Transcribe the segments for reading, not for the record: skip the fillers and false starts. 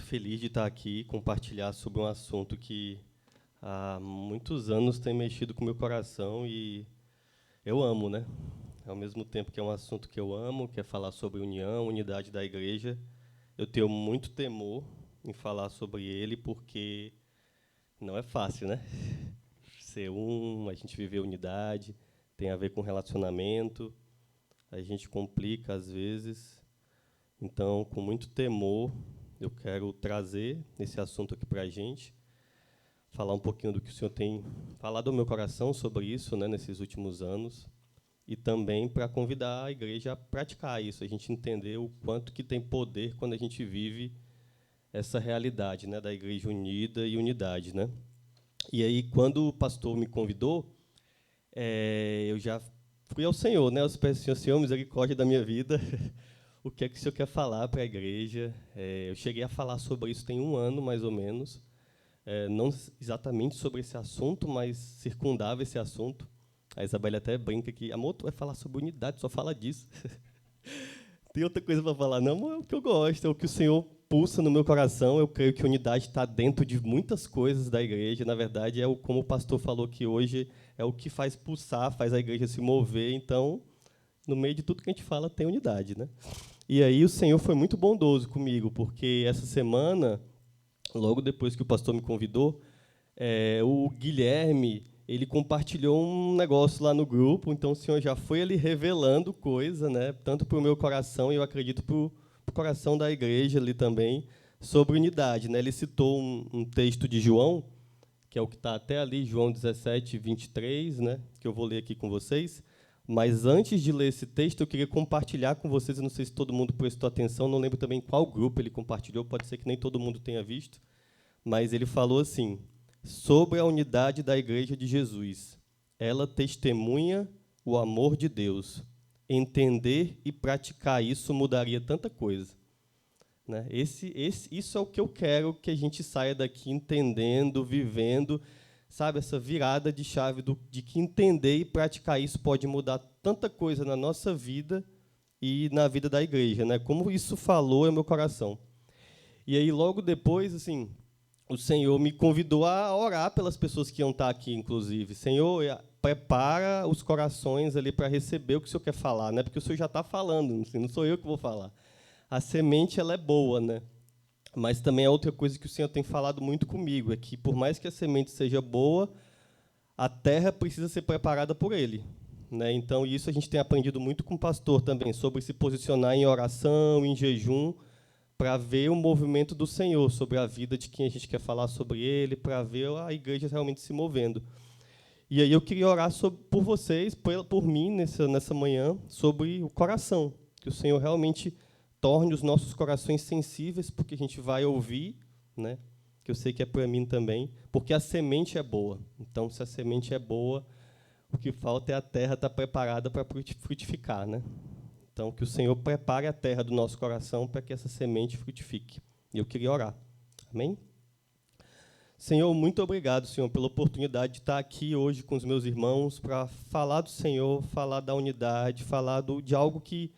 feliz de estar aqui e compartilhar sobre um assunto que há muitos anos tem mexido com o meu coração e eu amo, né? Ao mesmo tempo que é um assunto que eu amo, que é falar sobre união, unidade da igreja, eu tenho muito temor em falar sobre ele porque não é fácil, né? Ser a gente viver unidade, tem a ver com relacionamento, a gente complica às vezes. Então, com muito temor, eu quero trazer esse assunto aqui para a gente, falar um pouquinho do que o Senhor tem falado ao meu coração sobre isso, né, nesses últimos anos, e também para convidar a igreja a praticar isso, a gente entender o quanto que tem poder quando a gente vive essa realidade, né, da igreja unida e unidade, né? E aí, quando o pastor me convidou, eu já fui ao Senhor, né? Eu peço, Senhor, misericórdia da minha vida. O que é que o Senhor quer falar para a igreja? Eu cheguei a falar sobre isso tem um ano, mais ou menos. Não exatamente sobre esse assunto, mas circundava esse assunto. A Isabela até brinca que, amor, tu vai falar sobre unidade, só fala disso. Tem outra coisa para falar? Não, amor, é o que eu gosto, é o que o Senhor pulsa no meu coração. Eu creio que unidade está dentro de muitas coisas da igreja. Na verdade, como o pastor falou que hoje é o que faz pulsar, faz a igreja se mover. Então, no meio de tudo que a gente fala, tem unidade, né? E aí o Senhor foi muito bondoso comigo, porque essa semana, logo depois que o pastor me convidou, o Guilherme, ele compartilhou um negócio lá no grupo, então o Senhor já foi ali revelando coisa, né, tanto para o meu coração e eu acredito para o coração da igreja ali também, sobre unidade, né? Ele citou um texto de João, que é o que está até ali, João 17, 23, né, que eu vou ler aqui com vocês. Mas antes de ler esse texto, eu queria compartilhar com vocês, eu não sei se todo mundo prestou atenção, não lembro também qual grupo ele compartilhou, pode ser que nem todo mundo tenha visto, mas ele falou assim, sobre a unidade da Igreja de Jesus. Ela testemunha o amor de Deus. Entender e praticar isso mudaria tanta coisa. Né? Isso é o que eu quero que a gente saia daqui entendendo, vivendo, sabe, essa virada de chave de que entender e praticar isso pode mudar tanta coisa na nossa vida e na vida da igreja, né? Como isso falou é meu coração. E aí logo depois, assim, o Senhor me convidou a orar pelas pessoas que iam estar aqui, inclusive. Senhor, prepara os corações ali para receber o que o Senhor quer falar, né? Porque o Senhor já está falando, assim, não sou eu que vou falar. A semente ela é boa, né? Mas também é outra coisa que o Senhor tem falado muito comigo, é que por mais que a semente seja boa, a terra precisa ser preparada por Ele, né? Então isso a gente tem aprendido muito com o pastor também, sobre se posicionar em oração, em jejum, para ver o movimento do Senhor sobre a vida de quem a gente quer falar sobre Ele, para ver a igreja realmente se movendo. E aí eu queria orar por vocês, por mim, nessa manhã, sobre o coração, que o Senhor realmente torne os nossos corações sensíveis, porque a gente vai ouvir, né? Que eu sei que é para mim também, porque a semente é boa. Então, se a semente é boa, o que falta é a terra estar preparada para frutificar, né? Então, que o Senhor prepare a terra do nosso coração para que essa semente frutifique. E eu queria orar. Amém? Senhor, muito obrigado, Senhor, pela oportunidade de estar aqui hoje com os meus irmãos para falar do Senhor, falar da unidade, falar de algo que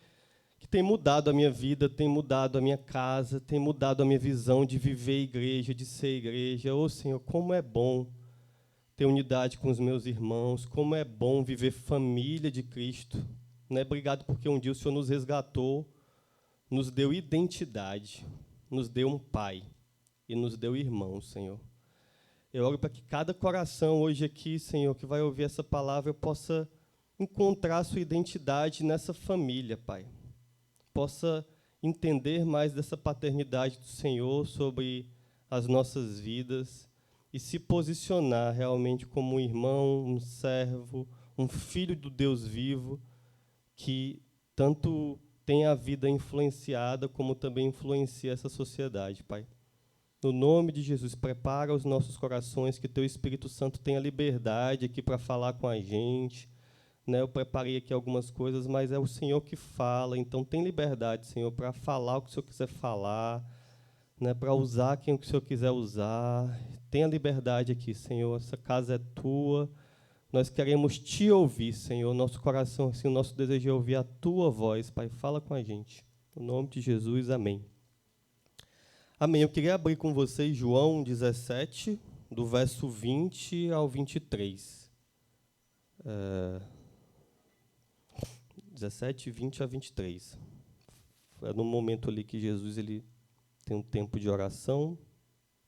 tem mudado a minha vida, tem mudado a minha casa, tem mudado a minha visão de viver igreja, de ser igreja. Ô, Senhor, como é bom ter unidade com os meus irmãos, como é bom viver família de Cristo. Né? Obrigado porque um dia o Senhor nos resgatou, nos deu identidade, nos deu um pai e nos deu irmãos, Senhor. Eu oro para que cada coração hoje aqui, Senhor, que vai ouvir essa palavra, possa encontrar a sua identidade nessa família, Pai. Possa entender mais dessa paternidade do Senhor sobre as nossas vidas e se posicionar realmente como um irmão, um servo, um filho do Deus vivo, que tanto tem a vida influenciada, como também influencia essa sociedade, Pai. No nome de Jesus, prepara os nossos corações, que Teu Espírito Santo tenha liberdade aqui para falar com a gente. Né, eu preparei aqui algumas coisas, mas é o Senhor que fala, então tem liberdade, Senhor, para falar o que o Senhor quiser falar, né, para usar quem o Senhor quiser usar. Tenha liberdade aqui, Senhor, essa casa é Tua, nós queremos Te ouvir, Senhor, nosso coração, assim, o nosso desejo é ouvir a Tua voz, Pai, fala com a gente. No nome de Jesus, amém. Amém. Eu queria abrir com vocês João 17, do verso 20 ao 23. 17, 20 a 23. É no momento ali que Jesus ele tem um tempo de oração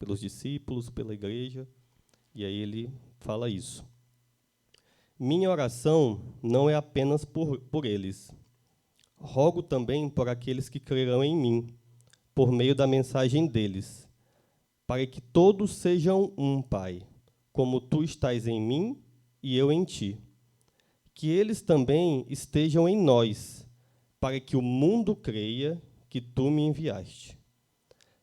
pelos discípulos, pela igreja, e aí ele fala isso. Minha oração não é apenas por eles. Rogo também por aqueles que crerão em mim, por meio da mensagem deles, para que todos sejam um, Pai, como tu estás em mim e eu em ti. Que eles também estejam em nós, para que o mundo creia que tu me enviaste.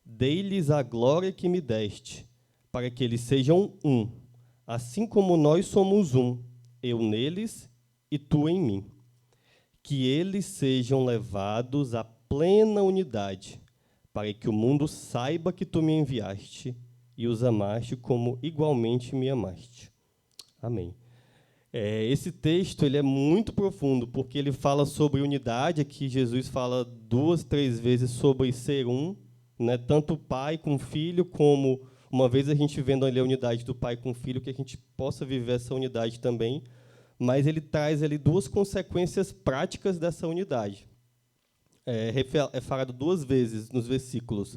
Dei-lhes a glória que me deste, para que eles sejam um, assim como nós somos um, eu neles e tu em mim. Que eles sejam levados à plena unidade, para que o mundo saiba que tu me enviaste e os amaste como igualmente me amaste. Amém. Esse texto ele é muito profundo, porque ele fala sobre unidade. Aqui Jesus fala 2, 3 vezes sobre ser um, né? Tanto o pai com o filho, como uma vez a gente vendo ali a unidade do pai com o filho, que a gente possa viver essa unidade também. Mas ele traz ali 2 consequências práticas dessa unidade. É falado 2 vezes nos versículos,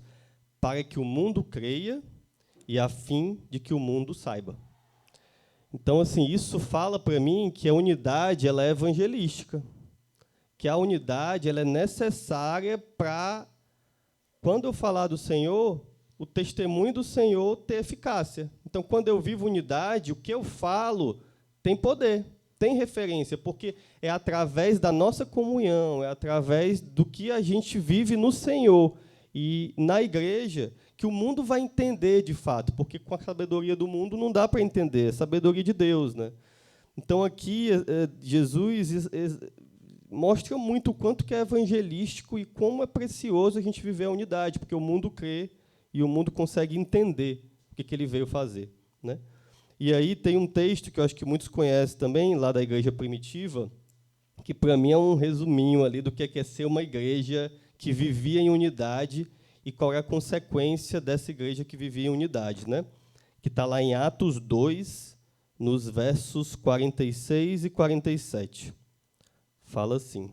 para que o mundo creia e a fim de que o mundo saiba. Então, assim, isso fala para mim que a unidade ela é evangelística, que a unidade ela é necessária para, quando eu falar do Senhor, o testemunho do Senhor ter eficácia. Então, quando eu vivo unidade, o que eu falo tem poder, tem referência, porque é através da nossa comunhão, é através do que a gente vive no Senhor e na igreja que o mundo vai entender de fato, porque com a sabedoria do mundo não dá para entender, é sabedoria de Deus, né? Então aqui Jesus mostra muito o quanto que é evangelístico e como é precioso a gente viver a unidade, porque o mundo crê e o mundo consegue entender o que ele veio fazer, né? E aí tem um texto que eu acho que muitos conhecem também, lá da igreja primitiva, que para mim é um resuminho ali do que é ser uma igreja que vivia em unidade e qual é a consequência dessa igreja que vivia em unidade, né? Que está lá em Atos 2, nos versos 46 e 47. Fala assim.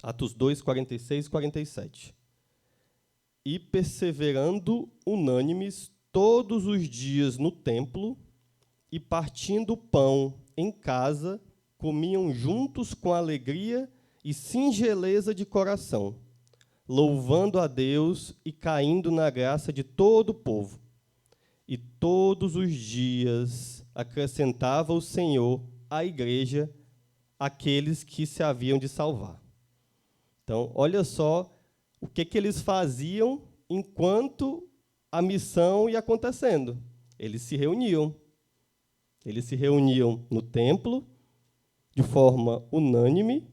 Atos 2, 46 e 47. E perseverando unânimes todos os dias no templo, e partindo o pão em casa, comiam juntos com alegria e singeleza de coração, louvando a Deus e caindo na graça de todo o povo. E todos os dias acrescentava o Senhor à igreja aqueles que se haviam de salvar. Então, olha só o que eles faziam enquanto a missão ia acontecendo. Eles se reuniam. Eles se reuniam no templo, de forma unânime,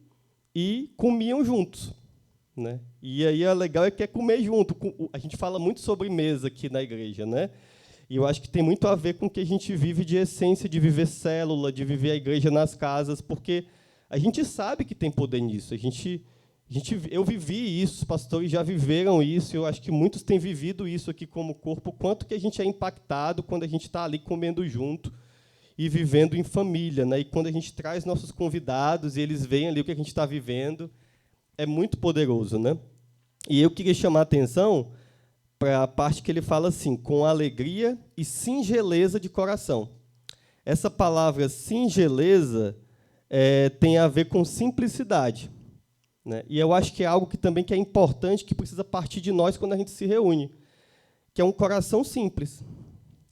e comiam juntos, né? E aí é legal é que é comer junto. A gente fala muito sobre mesa aqui na igreja, né? E eu acho que tem muito a ver com o que a gente vive de essência, de viver célula, de viver a igreja nas casas, porque a gente sabe que tem poder nisso. Eu vivi isso, os pastores já viveram isso, eu acho que muitos têm vivido isso aqui como corpo, quanto que a gente é impactado quando a gente está ali comendo junto e vivendo em família, né? E quando a gente traz nossos convidados e eles veem ali o que a gente está vivendo, é muito poderoso, né? E eu queria chamar a atenção para a parte que ele fala assim, com alegria e singeleza de coração. Essa palavra singeleza tem a ver com simplicidade, né? E eu acho que é algo que também que é importante, que precisa partir de nós quando a gente se reúne, que é um coração simples.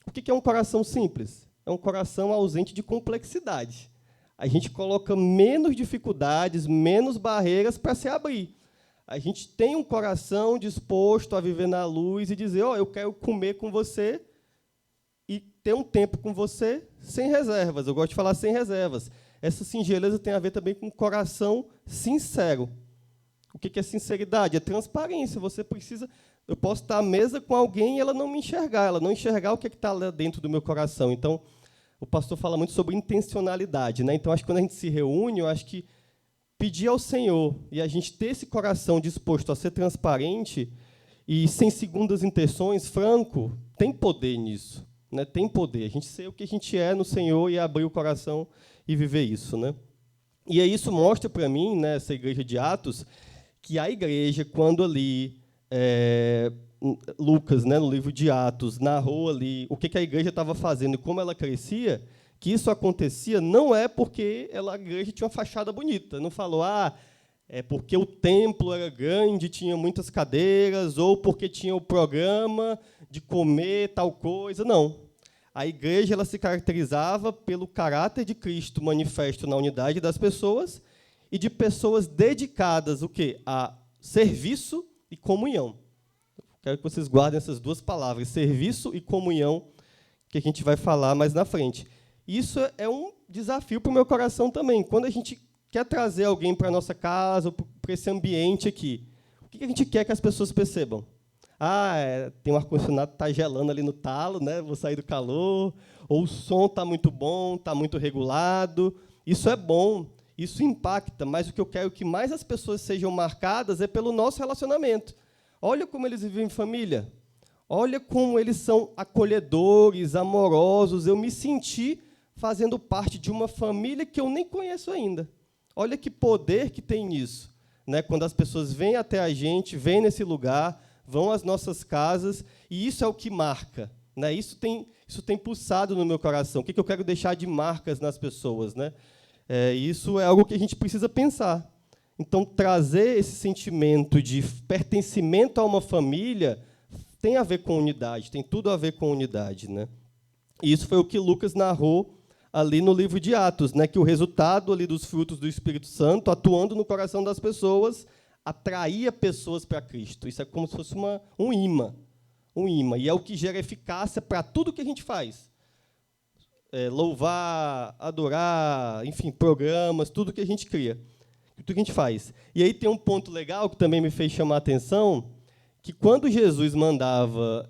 O que é um coração simples? É um coração ausente de complexidade. A gente coloca menos dificuldades, menos barreiras para se abrir. A gente tem um coração disposto a viver na luz e dizer, eu quero comer com você e ter um tempo com você sem reservas. Eu gosto de falar sem reservas. Essa singeleza tem a ver também com um coração sincero. O que é sinceridade? É transparência. Você precisa... Eu posso estar à mesa com alguém e ela não me enxergar, ela não enxergar o que está lá dentro do meu coração. Então, o pastor fala muito sobre intencionalidade, né? Então, acho que quando a gente se reúne, eu acho que pedir ao Senhor e a gente ter esse coração disposto a ser transparente e sem segundas intenções, franco, tem poder nisso, né? Tem poder. A gente ser o que a gente é no Senhor e abrir o coração e viver isso, né? E aí isso mostra para mim, né, essa igreja de Atos, que a igreja, quando ali Lucas, né, no livro de Atos, narrou ali o que a igreja estava fazendo e como ela crescia, que isso acontecia não é porque a igreja tinha uma fachada bonita. Não falou, é porque o templo era grande, tinha muitas cadeiras, ou porque tinha o programa de comer tal coisa. Não. A igreja ela se caracterizava pelo caráter de Cristo manifesto na unidade das pessoas e de pessoas dedicadas o quê? A serviço e comunhão. Quero que vocês guardem essas duas palavras, serviço e comunhão, que a gente vai falar mais na frente. Isso é um desafio para o meu coração também. Quando a gente quer trazer alguém para a nossa casa, para esse ambiente aqui, o que a gente quer que as pessoas percebam? Tem um ar-condicionado que está gelando ali no talo, né? Vou sair do calor, ou o som está muito bom, está muito regulado. Isso é bom, isso impacta, mas o que eu quero que mais as pessoas sejam marcadas é pelo nosso relacionamento. Olha como eles vivem em família. Olha como eles são acolhedores, amorosos. Eu me senti fazendo parte de uma família que eu nem conheço ainda. Olha que poder que tem nisso, né? Quando as pessoas vêm até a gente, vêm nesse lugar, vão às nossas casas, e isso é o que marca, né? Isso tem pulsado no meu coração. O que eu quero deixar de marcas nas pessoas, né? Isso é algo que a gente precisa pensar. Então, trazer esse sentimento de pertencimento a uma família tem a ver com unidade, tem tudo a ver com unidade, né? E isso foi o que Lucas narrou ali no livro de Atos, né? Que o resultado ali dos frutos do Espírito Santo, atuando no coração das pessoas, atraía pessoas para Cristo. Isso é como se fosse um imã. E é o que gera eficácia para tudo que a gente faz. Louvar, adorar, enfim, programas, tudo que a gente cria. Tudo que a gente faz. E aí tem um ponto legal que também me fez chamar a atenção, que quando Jesus mandava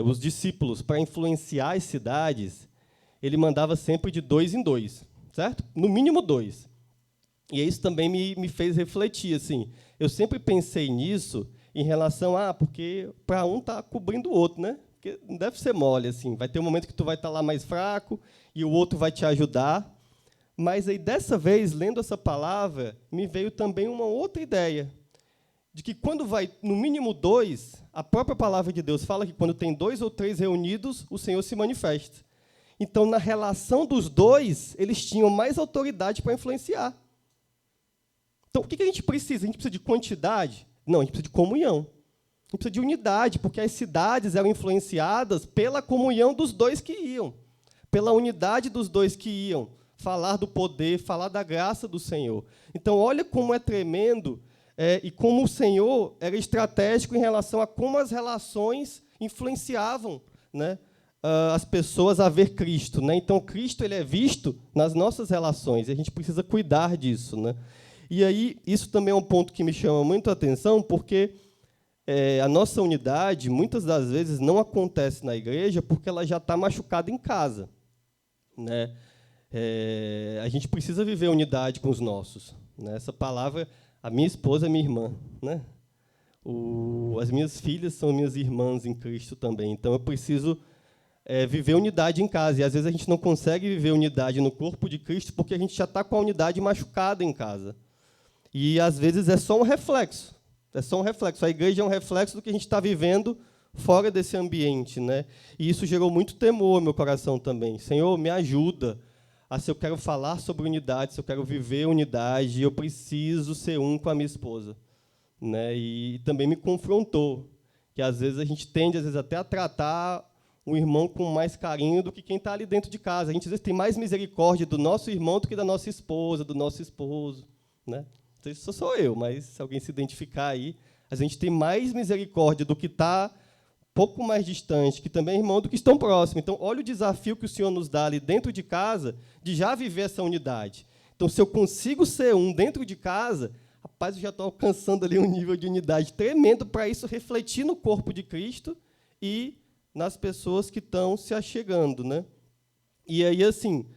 os discípulos para influenciar as cidades, ele mandava sempre de 2 em 2, certo? No mínimo 2. E isso também me fez refletir. Assim, eu sempre pensei nisso em relação porque para um está cobrindo o outro, né? Porque não deve ser mole. Assim. Vai ter um momento que tu vai estar lá mais fraco e o outro vai te ajudar. Mas aí, dessa vez, lendo essa palavra, me veio também uma outra ideia, de que quando vai, no mínimo 2, a própria palavra de Deus fala que quando tem 2 ou 3 reunidos, o Senhor se manifesta. Então, na relação dos 2, eles tinham mais autoridade para influenciar. Então, o que a gente precisa? A gente precisa de quantidade? Não, a gente precisa de comunhão. A gente precisa de unidade, porque as cidades eram influenciadas pela comunhão dos 2 que iam, pela unidade dos 2 que iam. Falar do poder, falar da graça do Senhor. Então, olha como é tremendo e como o Senhor era estratégico em relação a como as relações influenciavam, né, as pessoas a ver Cristo. Né? Então, Cristo ele é visto nas nossas relações, e a gente precisa cuidar disso. Né? E aí, isso também é um ponto que me chama muito a atenção, porque a nossa unidade, muitas das vezes, não acontece na igreja porque ela já está machucada em casa. Né? A gente precisa viver unidade com os nossos. Né? Essa palavra, a minha esposa é minha irmã. Né? As minhas filhas são minhas irmãs em Cristo também. Então, eu preciso viver unidade em casa. E, às vezes, a gente não consegue viver unidade no corpo de Cristo porque a gente já está com a unidade machucada em casa. E, às vezes, é só um reflexo. É só um reflexo. A igreja é um reflexo do que a gente está vivendo fora desse ambiente. Né? E isso gerou muito temor no meu coração também. Senhor, me ajuda. Se eu quero falar sobre unidade, se eu quero viver unidade, eu preciso ser um com a minha esposa. Né? E também me confrontou, que às vezes a gente tende até a tratar o irmão com mais carinho do que quem está ali dentro de casa. A gente às vezes tem mais misericórdia do nosso irmão do que da nossa esposa, do nosso esposo. Né? Não sei se sou eu, mas se alguém se identificar aí, a gente tem mais misericórdia do que está pouco mais distante, que também é irmão, do que estão próximos. Então, olha o desafio que o Senhor nos dá ali dentro de casa, de já viver essa unidade. Então, se eu consigo ser um dentro de casa, rapaz, eu já estou alcançando ali um nível de unidade tremendo para isso refletir no corpo de Cristo e nas pessoas que estão se achegando. Né? E aí, assim,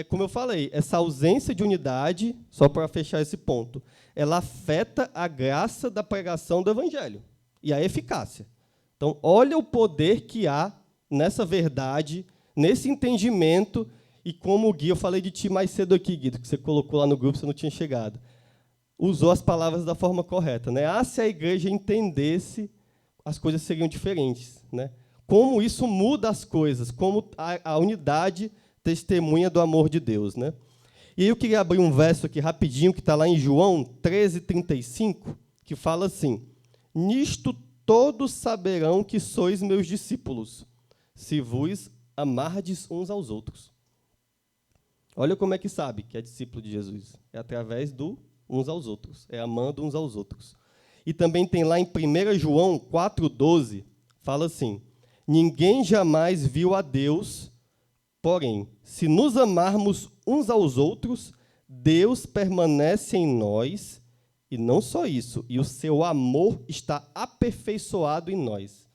como eu falei, essa ausência de unidade, só para fechar esse ponto, ela afeta a graça da pregação do Evangelho e a eficácia. Então, olha o poder que há nessa verdade, nesse entendimento, e como o Gui, eu falei de ti mais cedo aqui, Guido, que você colocou lá no grupo, você não tinha chegado. Usou as palavras da forma correta, né? Se a igreja entendesse, as coisas seriam diferentes, né? Como isso muda as coisas, como a unidade testemunha do amor de Deus, né? E aí eu queria abrir um verso aqui rapidinho, que está lá em João 13:35, que fala assim: nisto todos saberão que sois meus discípulos, se vos amardes uns aos outros. Olha como é que sabe que é discípulo de Jesus. É através do uns aos outros, é amando uns aos outros. E também tem lá em 1 João 4:12, fala assim: ninguém jamais viu a Deus, porém, se nos amarmos uns aos outros, Deus permanece em nós, e não só isso, e o seu amor está aperfeiçoado em nós.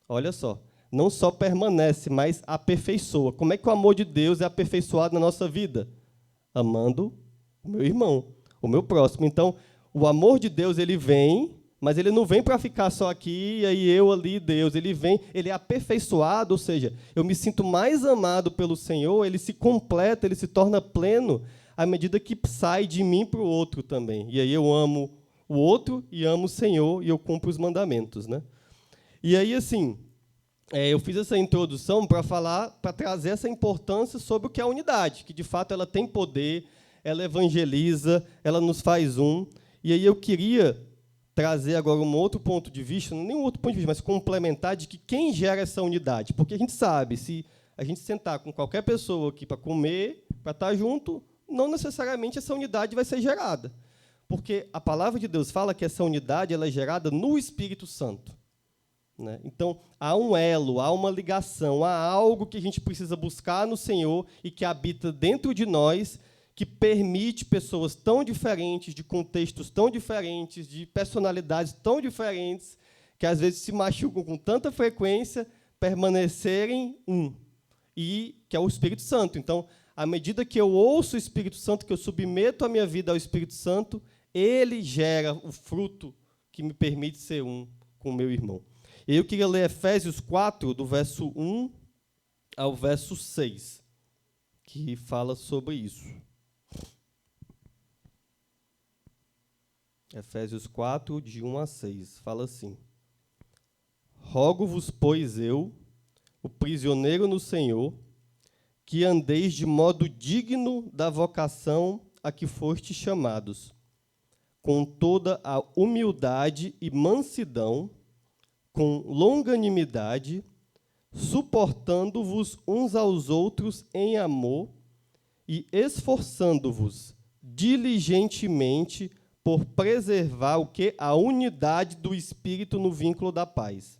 Olha só, não só permanece, mas aperfeiçoa. Como é que o amor de Deus é aperfeiçoado na nossa vida? Amando o meu irmão, o meu próximo. Então, o amor de Deus, ele vem, mas ele não vem para ficar só aqui, e aí eu ali, Deus. Ele vem, ele é aperfeiçoado, ou seja, eu me sinto mais amado pelo Senhor, ele se completa, ele se torna pleno, à medida que sai de mim para o outro também. E aí eu amo o outro e amo o Senhor, e eu cumpro os mandamentos, né? E aí, assim, eu fiz essa introdução para falar, para trazer essa importância sobre o que é a unidade, que, de fato, ela tem poder, ela evangeliza, ela nos faz um. E aí eu queria trazer agora um outro ponto de vista, não nenhum outro ponto de vista, mas complementar, de que quem gera essa unidade. Porque a gente sabe, se a gente sentar com qualquer pessoa aqui para comer, para estar junto, não necessariamente essa unidade vai ser gerada. Porque a palavra de Deus fala que essa unidade ela é gerada no Espírito Santo, né? Então, há um elo, há uma ligação, há algo que a gente precisa buscar no Senhor e que habita dentro de nós, que permite pessoas tão diferentes, de contextos tão diferentes, de personalidades tão diferentes, que às vezes se machucam com tanta frequência, permanecerem um. E que é o Espírito Santo. Então, à medida que eu ouço o Espírito Santo, que eu submeto a minha vida ao Espírito Santo, ele gera o fruto que me permite ser um com o meu irmão. Eu queria ler Efésios 4, do verso 1 ao verso 6, que fala sobre isso. Efésios 4, de 1 a 6, fala assim: rogo-vos, pois eu, o prisioneiro no Senhor, que andeis de modo digno da vocação a que fostes chamados, com toda a humildade e mansidão, com longanimidade, suportando-vos uns aos outros em amor e esforçando-vos diligentemente por preservar o quê? A unidade do Espírito no vínculo da paz.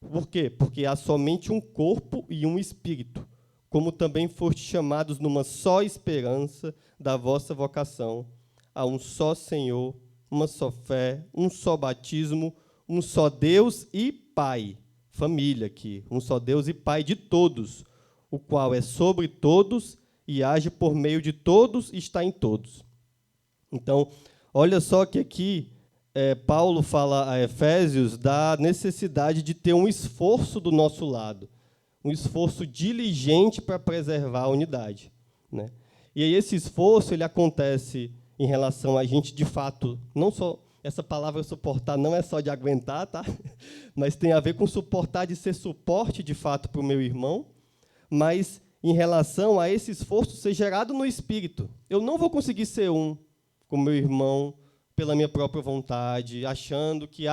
Por quê? Porque há somente um corpo e um Espírito, como também fostes chamados numa só esperança da vossa vocação, a um só Senhor, uma só fé, um só batismo, um só Deus e Pai, família aqui, um só Deus e Pai de todos, o qual é sobre todos e age por meio de todos e está em todos. Então, olha só que aqui Paulo fala a Efésios da necessidade de ter um esforço do nosso lado, um esforço diligente para preservar a unidade, né? E aí esse esforço ele acontece em relação a gente, de fato, não só... Essa palavra suportar não é só de aguentar, tá? Mas tem a ver com suportar, de ser suporte, de fato, para o meu irmão, mas em relação a esse esforço ser gerado no Espírito. Eu não vou conseguir ser um com o meu irmão pela minha própria vontade, achando que,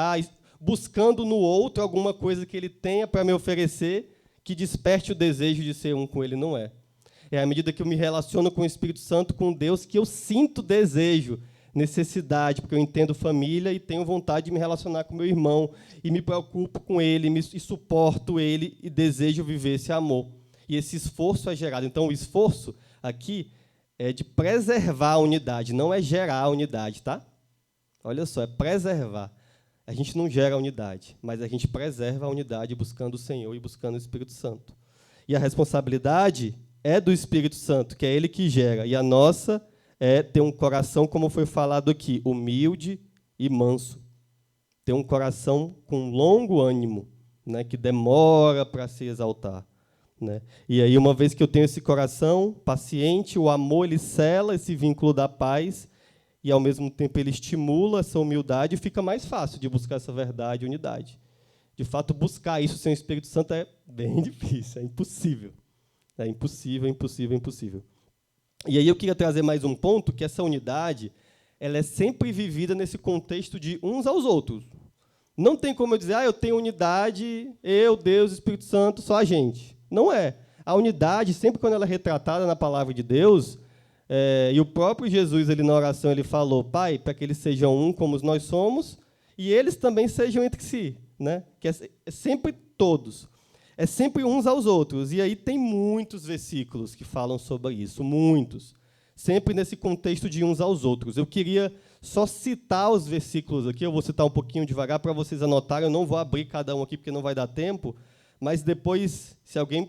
buscando no outro alguma coisa que ele tenha para me oferecer que desperte o desejo de ser um com ele. Não é. É à medida que eu me relaciono com o Espírito Santo, com Deus, que eu sinto desejo, necessidade, porque eu entendo família e tenho vontade de me relacionar com meu irmão, e me preocupo com ele, e suporto ele, e desejo viver esse amor. E esse esforço é gerado. Então, o esforço aqui é de preservar a unidade, não é gerar a unidade, tá? Olha só, é preservar. A gente não gera a unidade, mas a gente preserva a unidade buscando o Senhor e buscando o Espírito Santo. E a responsabilidade é do Espírito Santo, que é ele que gera. E a nossa é ter um coração, como foi falado aqui, humilde e manso. Ter um coração com longo ânimo, né, que demora para se exaltar. Né? E aí, uma vez que eu tenho esse coração paciente, o amor ele sela esse vínculo da paz e, ao mesmo tempo, ele estimula essa humildade e fica mais fácil de buscar essa verdade e unidade. De fato, buscar isso sem o Espírito Santo é bem difícil, é impossível. É impossível, impossível, impossível. E aí eu queria trazer mais um ponto, que essa unidade ela é sempre vivida nesse contexto de uns aos outros. Não tem como eu dizer, eu tenho unidade, eu, Deus, Espírito Santo, só a gente. Não é. A unidade, sempre quando ela é retratada na palavra de Deus, e o próprio Jesus, ele, na oração, ele falou, Pai, para que eles sejam um como nós somos, e eles também sejam entre si. Né? Que é sempre todos. É sempre uns aos outros. E aí tem muitos versículos que falam sobre isso, muitos. Sempre nesse contexto de uns aos outros. Eu queria só citar os versículos aqui, eu vou citar um pouquinho devagar para vocês anotarem, eu não vou abrir cada um aqui porque não vai dar tempo, mas depois, se alguém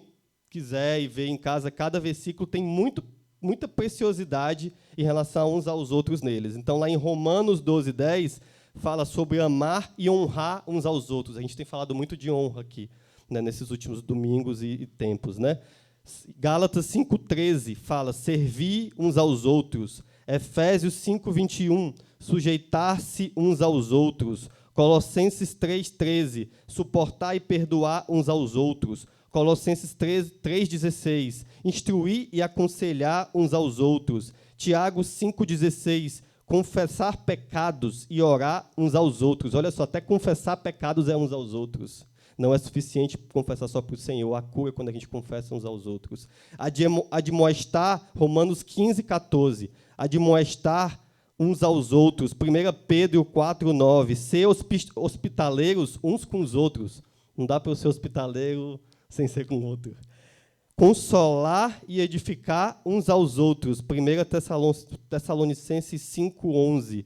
quiser e ver em casa, cada versículo tem muita preciosidade em relação uns aos outros neles. Então, lá em Romanos 12:10, fala sobre amar e honrar uns aos outros. A gente tem falado muito de honra aqui, né, nesses últimos domingos e tempos. Né? Gálatas 5:13 fala servir uns aos outros. Efésios 5:21, sujeitar-se uns aos outros. Colossenses 3:13, suportar e perdoar uns aos outros. Colossenses 3:16, instruir e aconselhar uns aos outros. Tiago 5:16, confessar pecados e orar uns aos outros. Olha só, até confessar pecados é uns aos outros. Não é suficiente confessar só para o Senhor. A cura é quando a gente confessa uns aos outros. Admoestar, Romanos 15:14. Admoestar uns aos outros. 1 Pedro 4:9. Ser hospitaleiros uns com os outros. Não dá para eu ser hospitaleiro sem ser com o outro. Consolar e edificar uns aos outros. 1 Tessalonicenses 5:11.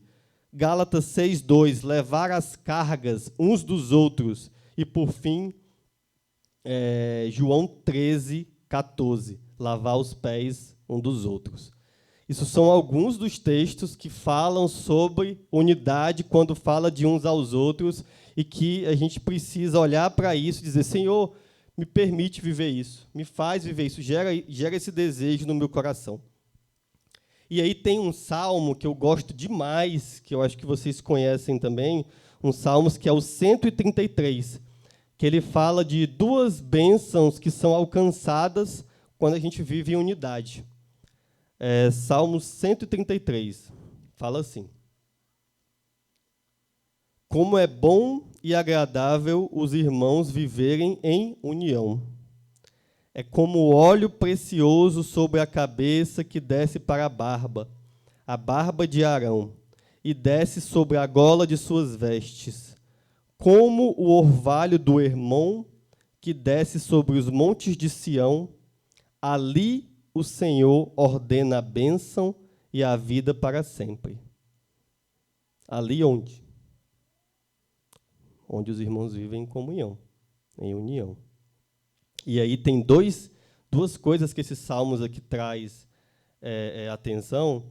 Gálatas 6:2. Levar as cargas uns dos outros. E, por fim, João 13:14. Lavar os pés uns dos outros. Isso são alguns dos textos que falam sobre unidade quando fala de uns aos outros e que a gente precisa olhar para isso e dizer, Senhor, me permite viver isso, me faz viver isso, gera esse desejo no meu coração. E aí tem um salmo que eu gosto demais, que eu acho que vocês conhecem também, um salmo que é o 133, que ele fala de duas bênçãos que são alcançadas quando a gente vive em unidade. Salmo 133, fala assim: como é bom e agradável os irmãos viverem em união. É como óleo precioso sobre a cabeça que desce para a barba de Arão, e desce sobre a gola de suas vestes. Como o orvalho do Hermon que desce sobre os montes de Sião, ali o Senhor ordena a bênção e a vida para sempre. Ali onde? Onde os irmãos vivem em comunhão, em união. E aí tem duas coisas que esses salmos aqui traz atenção,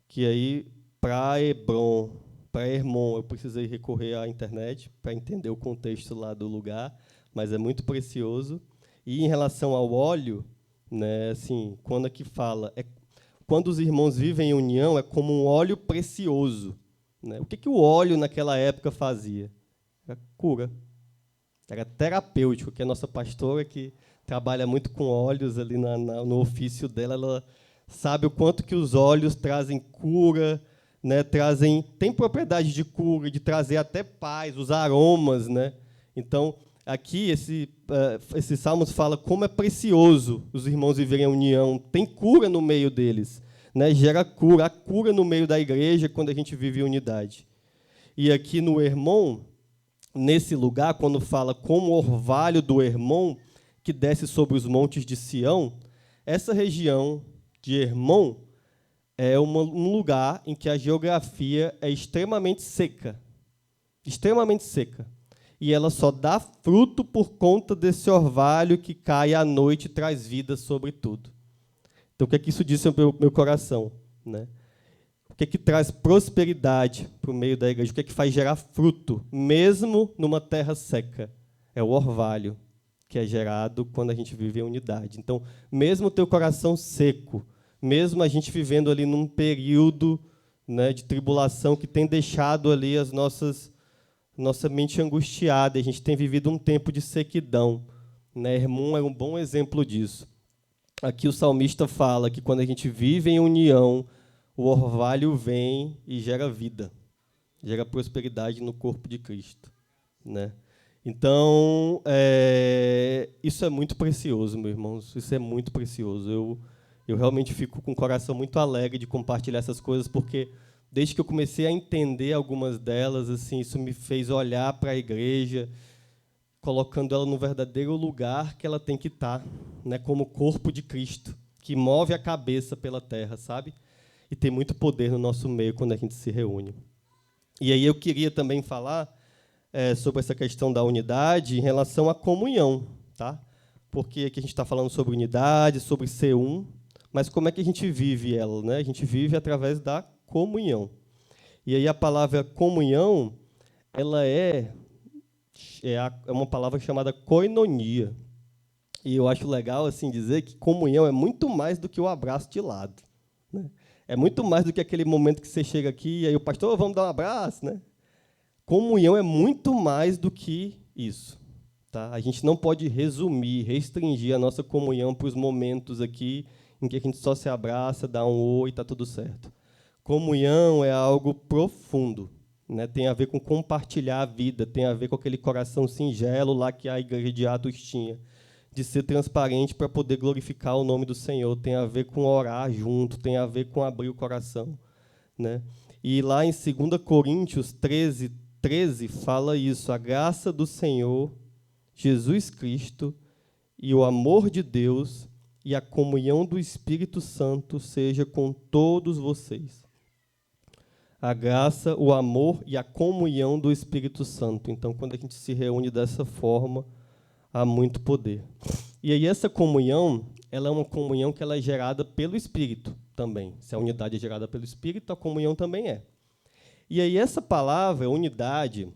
que aí para Hermon, eu precisei recorrer à internet para entender o contexto lá do lugar, mas é muito precioso. E em relação ao óleo, né, assim, quando aqui fala, quando os irmãos vivem em união, é como um óleo precioso. Né? O que o óleo naquela época fazia? Era cura. Era terapêutico, que a nossa pastora, que trabalha muito com óleos ali no ofício dela, ela sabe o quanto que os óleos trazem cura, né, tem propriedade de cura, de trazer até paz, os aromas. Né? Então, aqui, esses salmos falam como é precioso os irmãos viverem em união, tem cura no meio deles, né? Gera cura, a cura no meio da igreja quando a gente vive em unidade. E aqui no Hermon, nesse lugar, quando fala como o orvalho do Hermon, que desce sobre os montes de Sião, essa região de Hermon é um lugar em que a geografia é extremamente seca. Extremamente seca. E ela só dá fruto por conta desse orvalho que cai à noite e traz vida sobre tudo. Então, o que é que isso diz ao meu coração? Né? O que é que traz prosperidade para o meio da igreja? O que é que faz gerar fruto, mesmo numa terra seca? É o orvalho, que é gerado quando a gente vive em unidade. Então, mesmo o teu coração seco, mesmo a gente vivendo ali num período, né, de tribulação que tem deixado ali nossa mente angustiada, a gente tem vivido um tempo de sequidão. Né? Hermon é um bom exemplo disso. Aqui o salmista fala que quando a gente vive em união, o orvalho vem e gera vida, gera prosperidade no corpo de Cristo. Né? Então, isso é muito precioso, meus irmãos, isso é muito precioso. Eu realmente fico com o coração muito alegre de compartilhar essas coisas, porque desde que eu comecei a entender algumas delas, assim, isso me fez olhar para a igreja, colocando ela no verdadeiro lugar que ela tem que estar, né, como corpo de Cristo, que move a cabeça pela terra, sabe? E tem muito poder no nosso meio quando a gente se reúne. E aí eu queria também falar sobre essa questão da unidade em relação à comunhão, tá? Porque aqui a gente está falando sobre unidade, sobre ser um, mas como é que a gente vive ela, né? A gente vive através da comunhão. E aí a palavra comunhão, ela é uma palavra chamada koinonia. E eu acho legal assim dizer que comunhão é muito mais do que o abraço de lado. Né? É muito mais do que aquele momento que você chega aqui e aí o pastor, vamos dar um abraço, né? Comunhão é muito mais do que isso. Tá? A gente não pode resumir, restringir a nossa comunhão para os momentos aqui em que a gente só se abraça, dá um oi e está tudo certo. Comunhão é algo profundo. Né? Tem a ver com compartilhar a vida, tem a ver com aquele coração singelo lá que a igreja de Atos tinha, de ser transparente para poder glorificar o nome do Senhor, tem a ver com orar junto, tem a ver com abrir o coração. Né? E lá em 2 Coríntios 13 fala isso: a graça do Senhor Jesus Cristo e o amor de Deus e a comunhão do Espírito Santo seja com todos vocês. A graça, o amor e a comunhão do Espírito Santo. Então, quando a gente se reúne dessa forma, há muito poder. E aí essa comunhão, ela é uma comunhão que ela é gerada pelo Espírito também. Se a unidade é gerada pelo Espírito, a comunhão também é. E aí essa palavra, unidade,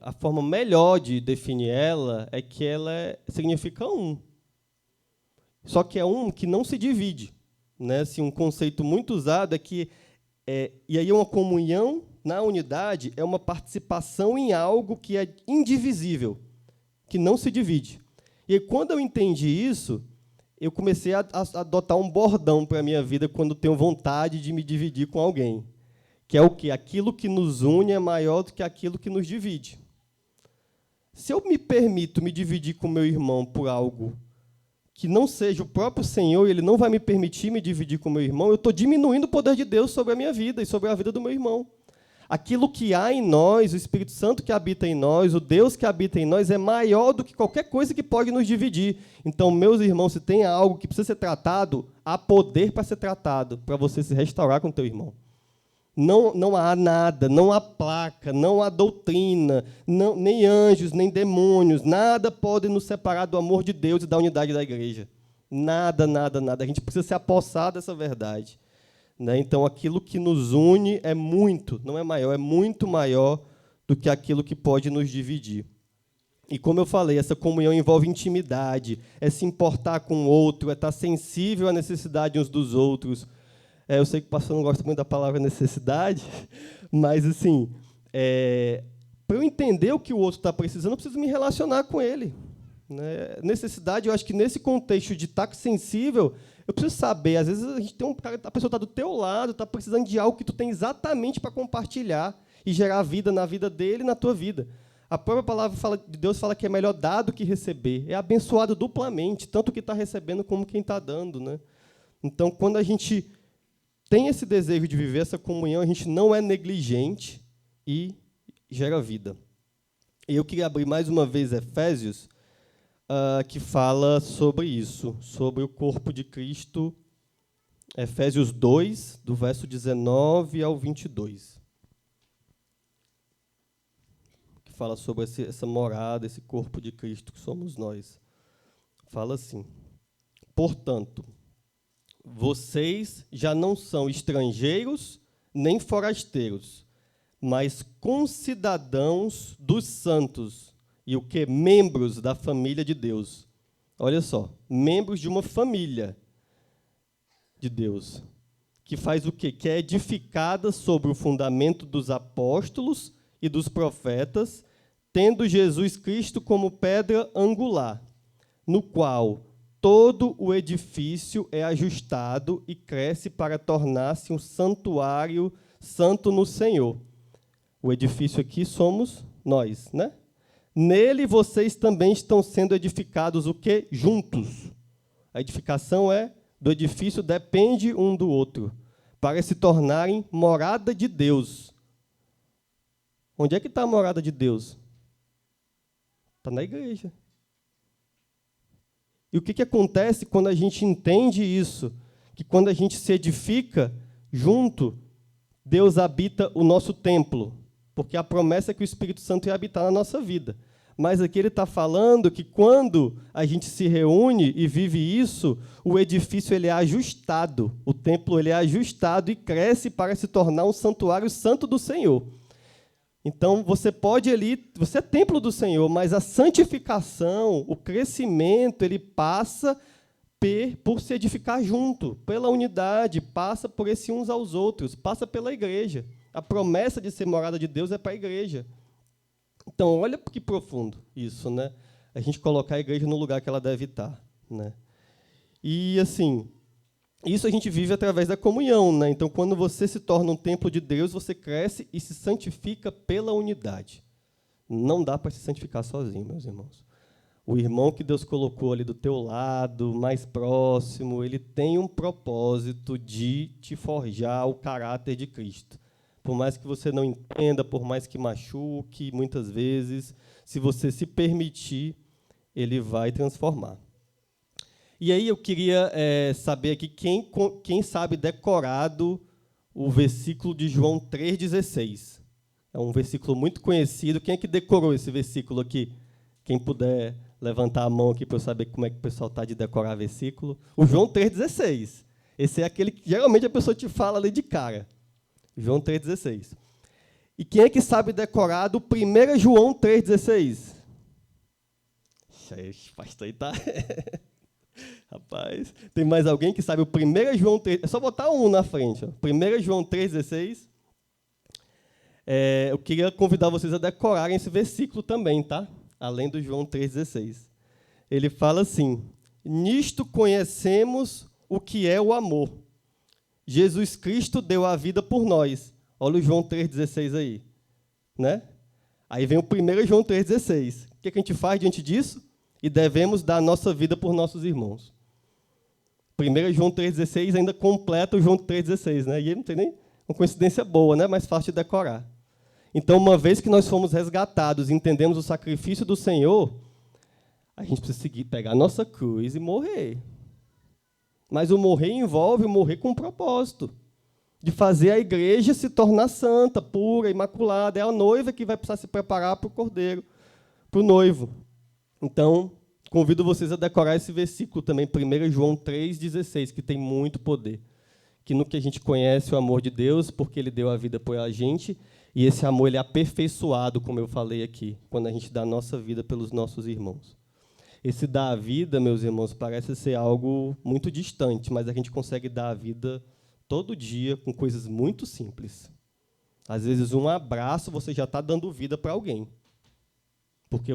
a forma melhor de definir ela é que ela significa um. Só que é um que não se divide. Né? Assim, um conceito muito usado é que e aí uma comunhão na unidade é uma participação em algo que é indivisível, que não se divide. E aí, quando eu entendi isso, eu comecei a adotar um bordão para a minha vida quando tenho vontade de me dividir com alguém, que é o quê? Aquilo que nos une é maior do que aquilo que nos divide. Se eu me permito me dividir com meu irmão por algo que não seja o próprio Senhor, e Ele não vai me permitir me dividir com o meu irmão, eu estou diminuindo o poder de Deus sobre a minha vida e sobre a vida do meu irmão. Aquilo que há em nós, o Espírito Santo que habita em nós, o Deus que habita em nós, é maior do que qualquer coisa que pode nos dividir. Então, meus irmãos, se tem algo que precisa ser tratado, há poder para ser tratado, para você se restaurar com o teu irmão. Não há nada, não há placa, não há doutrina, nem anjos, nem demônios, nada pode nos separar do amor de Deus e da unidade da igreja. Nada, nada, nada. A gente precisa se apossar dessa verdade. Né? Então, aquilo que nos une é muito, não é maior, é muito maior do que aquilo que pode nos dividir. E, como eu falei, essa comunhão envolve intimidade, é se importar com o outro, é estar sensível à necessidade uns dos outros. Eu sei que o pastor não gosta muito da palavra necessidade, mas, assim, para eu entender o que o outro está precisando, eu preciso me relacionar com ele. Né? Necessidade, eu acho que nesse contexto de estar sensível, eu preciso saber. Às vezes a gente tem a pessoa está do teu lado, está precisando de algo que tu tem exatamente para compartilhar e gerar vida na vida dele e na tua vida. A própria palavra de Deus fala que é melhor dar do que receber. É abençoado duplamente, tanto quem está recebendo como quem está dando. Né? Então, quando a gente tem esse desejo de viver essa comunhão, a gente não é negligente e gera vida. E eu queria abrir mais uma vez Efésios, que fala sobre isso, sobre o corpo de Cristo, Efésios 2, do verso 19 ao 22. Que fala sobre essa morada, esse corpo de Cristo que somos nós. Fala assim: portanto, vocês já não são estrangeiros nem forasteiros, mas concidadãos dos santos e o que? Membros da família de Deus. Olha só, membros de uma família de Deus, que faz o quê? Que é edificada sobre o fundamento dos apóstolos e dos profetas, tendo Jesus Cristo como pedra angular, no qual todo o edifício é ajustado e cresce para tornar-se um santuário santo no Senhor. O edifício aqui somos nós, né? Nele vocês também estão sendo edificados o quê? Juntos. A edificação do edifício depende um do outro, para se tornarem morada de Deus. Onde é que está a morada de Deus? Está na igreja. E o que acontece quando a gente entende isso? Que quando a gente se edifica junto, Deus habita o nosso templo, porque a promessa é que o Espírito Santo ia habitar na nossa vida. Mas aqui ele está falando que quando a gente se reúne e vive isso, o edifício ele é ajustado, o templo ele é ajustado e cresce para se tornar um santuário santo do Senhor. Então, você é templo do Senhor, mas a santificação, o crescimento, ele passa por se edificar junto, pela unidade, passa por esse uns aos outros, passa pela igreja. A promessa de ser morada de Deus é para a igreja. Então, olha que profundo isso, né? A gente colocar a igreja no lugar que ela deve estar, né? E, assim, isso a gente vive através da comunhão, né? Então, quando você se torna um templo de Deus, você cresce e se santifica pela unidade. Não dá para se santificar sozinho, meus irmãos. O irmão que Deus colocou ali do teu lado, mais próximo, ele tem um propósito de te forjar o caráter de Cristo. Por mais que você não entenda, por mais que machuque, muitas vezes, se você se permitir, ele vai transformar. E aí eu queria saber aqui quem sabe decorado o versículo de João 3,16. É um versículo muito conhecido. Quem é que decorou esse versículo aqui? Quem puder levantar a mão aqui para eu saber como é que o pessoal está de decorar versículo. O João 3,16. Esse é aquele que geralmente a pessoa te fala ali de cara. João 3,16. E quem é que sabe decorar do 1 João 3,16? Esse pastor aí tá... Rapaz, tem mais alguém que sabe o 1 João 3? É só botar um na frente. Ó. 1 João 3,16. Eu queria convidar vocês a decorarem esse versículo também, tá? Além do João 3,16. Ele fala assim: nisto conhecemos o que é o amor. Jesus Cristo deu a vida por nós. Olha o João 3,16 aí. Né? Aí vem o 1 João 3,16. O que a gente faz diante disso? E devemos dar a nossa vida por nossos irmãos. 1 João 3,16 ainda completa o João 3,16, né? E não tem nem uma coincidência boa, né? Mais fácil de decorar. Então, uma vez que nós fomos resgatados e entendemos o sacrifício do Senhor, a gente precisa pegar a nossa cruz e morrer. Mas o morrer envolve o morrer com um propósito, de fazer a igreja se tornar santa, pura, imaculada. É a noiva que vai precisar se preparar para o cordeiro, para o noivo. Então, convido vocês a decorar esse versículo também, 1 João 3,16, que tem muito poder. Que no que a gente conhece o amor de Deus, porque Ele deu a vida por a gente, e esse amor ele é aperfeiçoado, como eu falei aqui, quando a gente dá a nossa vida pelos nossos irmãos. Esse dar a vida, meus irmãos, parece ser algo muito distante, mas a gente consegue dar a vida todo dia com coisas muito simples. Às vezes, um abraço, você já está dando vida para alguém. Porque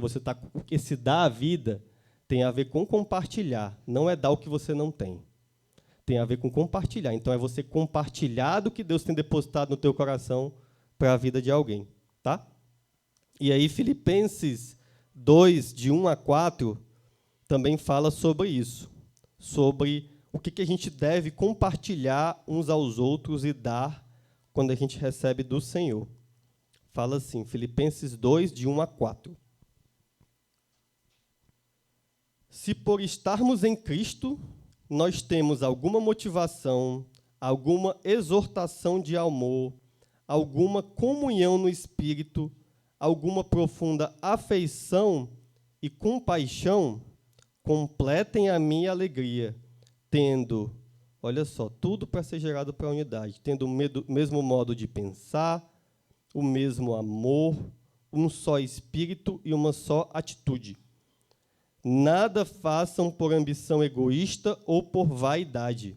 esse dar a vida tem a ver com compartilhar, não é dar o que você não tem. Tem a ver com compartilhar. Então, é você compartilhar do que Deus tem depositado no teu coração para a vida de alguém. Tá? E aí, Filipenses 2, de 1 a 4, também fala sobre isso. Sobre o que a gente deve compartilhar uns aos outros e dar quando a gente recebe do Senhor. Fala assim, Filipenses 2, de 1 a 4. Se por estarmos em Cristo, nós temos alguma motivação, alguma exortação de amor, alguma comunhão no Espírito, alguma profunda afeição e compaixão, completem a minha alegria, tendo Olha só, tudo para ser gerado para a unidade, tendo o mesmo modo de pensar, o mesmo amor, um só espírito e uma só atitude. Nada façam por ambição egoísta ou por vaidade,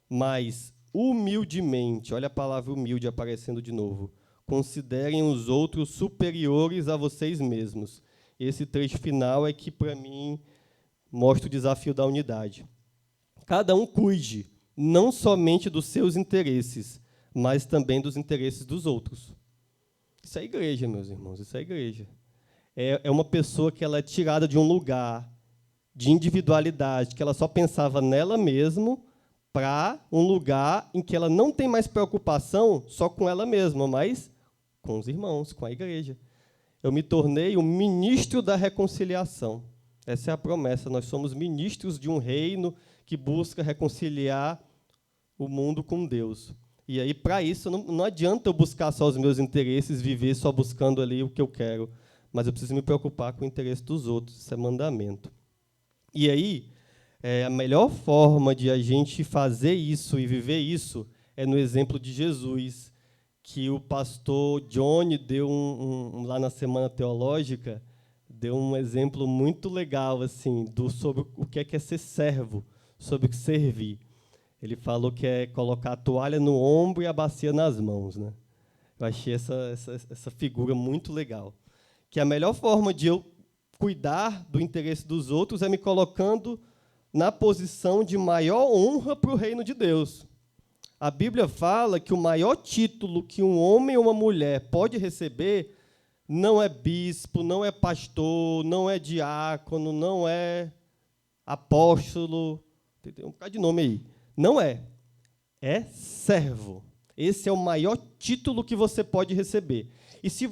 mas humildemente, olha a palavra humilde aparecendo de novo, considerem os outros superiores a vocês mesmos. Esse trecho final é que, para mim, mostra o desafio da unidade. Cada um cuide, não somente dos seus interesses, mas também dos interesses dos outros. Isso é igreja, meus irmãos, isso é igreja. É uma pessoa que ela é tirada de um lugar de individualidade, que ela só pensava nela mesma, para um lugar em que ela não tem mais preocupação só com ela mesma, mas com os irmãos, com a igreja. Eu me tornei um ministro da reconciliação. Essa é a promessa. Nós somos ministros de um reino que busca reconciliar o mundo com Deus. E aí, para isso, não adianta eu buscar só os meus interesses, viver só buscando ali o que eu quero, mas eu preciso me preocupar com o interesse dos outros. Isso é mandamento. E aí, a melhor forma de a gente fazer isso e viver isso é no exemplo de Jesus, que o pastor Johnny deu lá na Semana Teológica, deu um exemplo muito legal assim, sobre o que é ser servo, sobre o que servir. Ele falou que é colocar a toalha no ombro e a bacia nas mãos, né? Eu achei essa figura muito legal. Que a melhor forma de eu cuidar do interesse dos outros é me colocando na posição de maior honra para o reino de Deus. A Bíblia fala que o maior título que um homem ou uma mulher pode receber não é bispo, não é pastor, não é diácono, não é apóstolo, tem um bocado de nome aí. Não é. É servo. Esse é o maior título que você pode receber. E se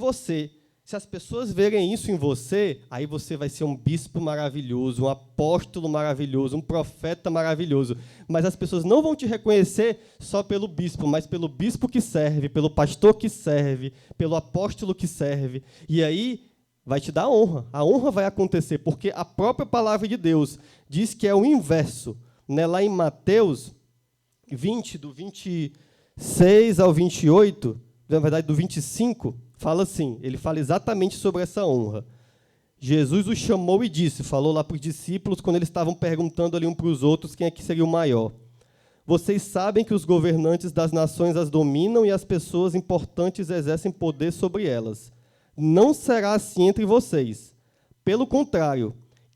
as pessoas verem isso em você, aí você vai ser um bispo maravilhoso, um apóstolo maravilhoso, um profeta maravilhoso. Mas as pessoas não vão te reconhecer só pelo bispo, mas pelo bispo que serve, pelo pastor que serve, pelo apóstolo que serve. E aí vai te dar honra. A honra vai acontecer, porque a própria palavra de Deus diz que é o inverso. Né? Lá em Mateus 20, do 26 ao 28, na verdade, do 25, fala assim, ele fala exatamente sobre essa honra. Jesus os chamou e disse, falou lá para os discípulos, quando eles estavam perguntando ali um para os outros quem é que seria o maior. Vocês sabem que os governantes das nações as dominam e as pessoas importantes exercem poder sobre elas. Não será assim entre vocês. Pelo contrário,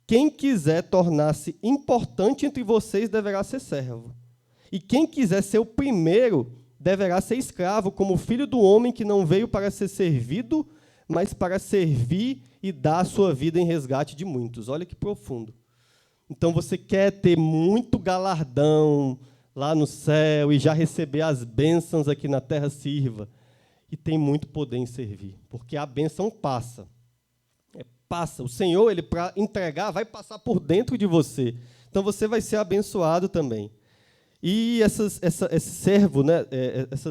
quem quiser tornar-se importante entre vocês deverá ser servo. E quem quiser ser o primeiro deverá ser escravo, como o filho do homem que não veio para ser servido, mas para servir e dar a sua vida em resgate de muitos. Olha que profundo. Então, você quer ter muito galardão lá no céu e já receber as bênçãos aqui na terra, sirva. E tem muito poder em servir, porque a bênção passa. Passa. O Senhor, ele para entregar, vai passar por dentro de você. Então, você vai ser abençoado também. E esse servo, né,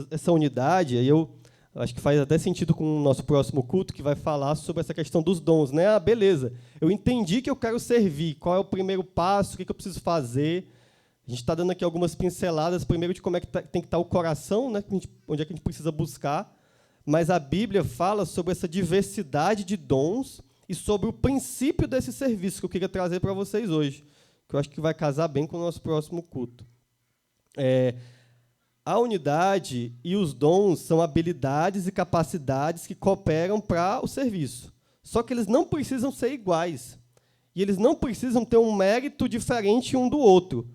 essa unidade, eu acho que faz até sentido com o nosso próximo culto, que vai falar sobre essa questão dos dons. Né? Ah, beleza, eu entendi que eu quero servir, qual é o primeiro passo, o que eu preciso fazer. A gente está dando aqui algumas pinceladas, primeiro de como é que tem que estar o coração, né, onde é que a gente precisa buscar, mas a Bíblia fala sobre essa diversidade de dons e sobre o princípio desse serviço que eu queria trazer para vocês hoje, que eu acho que vai casar bem com o nosso próximo culto. A unidade e os dons são habilidades e capacidades que cooperam para o serviço. Só que eles não precisam ser iguais. E eles não precisam ter um mérito diferente um do outro.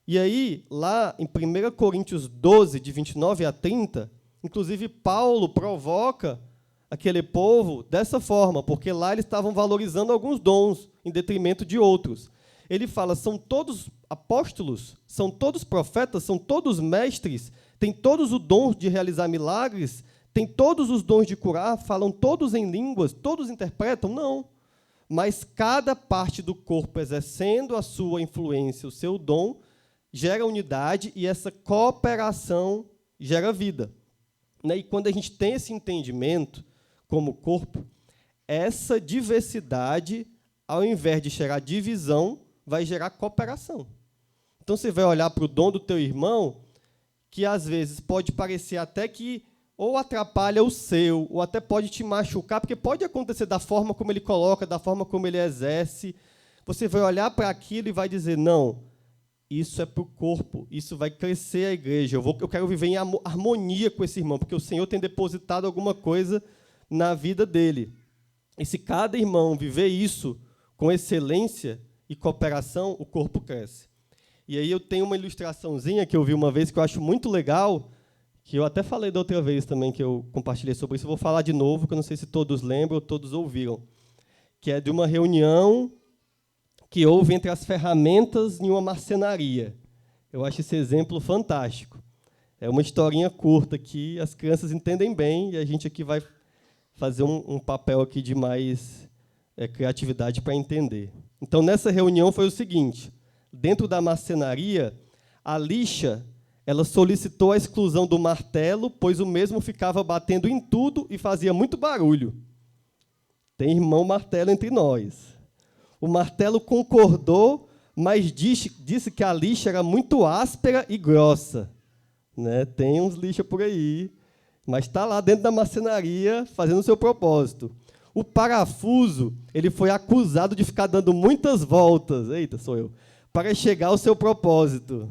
E aí, lá em 1 Coríntios 12, de 29 a 30, inclusive Paulo provoca aquele povo dessa forma, porque lá eles estavam valorizando alguns dons em detrimento de outros. Ele fala, são todos apóstolos, são todos profetas, são todos mestres, têm todos o dom de realizar milagres, têm todos os dons de curar, falam todos em línguas, todos interpretam? Não. Mas cada parte do corpo exercendo a sua influência, o seu dom, gera unidade e essa cooperação gera vida. E quando a gente tem esse entendimento como corpo, essa diversidade, ao invés de gerar divisão, vai gerar cooperação. Então, você vai olhar para o dom do teu irmão, que às vezes pode parecer até que ou atrapalha o seu, ou até pode te machucar, porque pode acontecer da forma como ele coloca, da forma como ele exerce. Você vai olhar para aquilo e vai dizer, não, isso é para o corpo, isso vai crescer a igreja, eu quero viver em harmonia com esse irmão, porque o Senhor tem depositado alguma coisa na vida dele. E se cada irmão viver isso com excelência e cooperação, o corpo cresce. E aí eu tenho uma ilustraçãozinha que eu vi uma vez que eu acho muito legal, que eu até falei da outra vez também, que eu compartilhei sobre isso, eu vou falar de novo, que eu não sei se todos lembram ou todos ouviram, que é de uma reunião que houve entre as ferramentas em uma marcenaria. Eu acho esse exemplo fantástico. É uma historinha curta que as crianças entendem bem, e a gente aqui vai fazer um papel aqui de mais criatividade para entender. Então, nessa reunião foi o seguinte, dentro da marcenaria, a lixa ela solicitou a exclusão do martelo, pois o mesmo ficava batendo em tudo e fazia muito barulho. Tem irmão martelo entre nós. O martelo concordou, mas disse que a lixa era muito áspera e grossa. Né? Tem uns lixa por aí, mas está lá dentro da marcenaria fazendo o seu propósito. O parafuso ele foi acusado de ficar dando muitas voltas, eita, sou eu, para chegar ao seu propósito.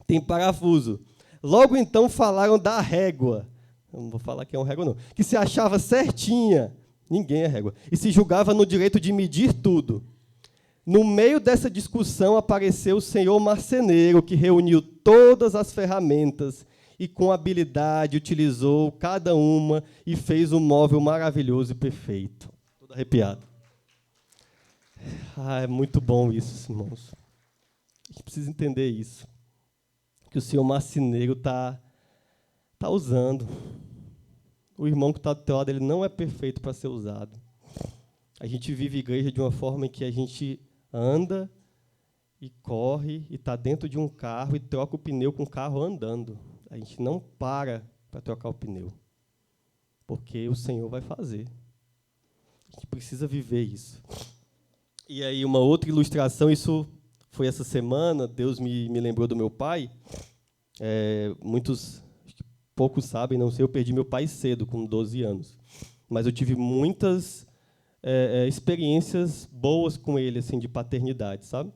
Tem parafuso. Logo, então, falaram da régua. Eu não vou falar que é uma régua, não. Que se achava certinha. Ninguém é régua. E se julgava no direito de medir tudo. No meio dessa discussão, apareceu o senhor marceneiro, que reuniu todas as ferramentas e, com habilidade, utilizou cada uma e fez um móvel maravilhoso e perfeito. Todo arrepiado. É muito bom isso, irmãos. A gente precisa entender isso. Que o senhor marceneiro está usando. O irmão que está do teu lado ele não é perfeito para ser usado. A gente vive a igreja de uma forma em que a gente anda e corre e está dentro de um carro e troca o pneu com o carro andando. A gente não para trocar o pneu, porque o Senhor vai fazer. A gente precisa viver isso. E aí uma outra ilustração, isso foi essa semana, Deus me lembrou do meu pai. Poucos sabem, não sei, eu perdi meu pai cedo, com 12 anos. Mas eu tive muitas experiências boas com ele, assim, de paternidade, sabe?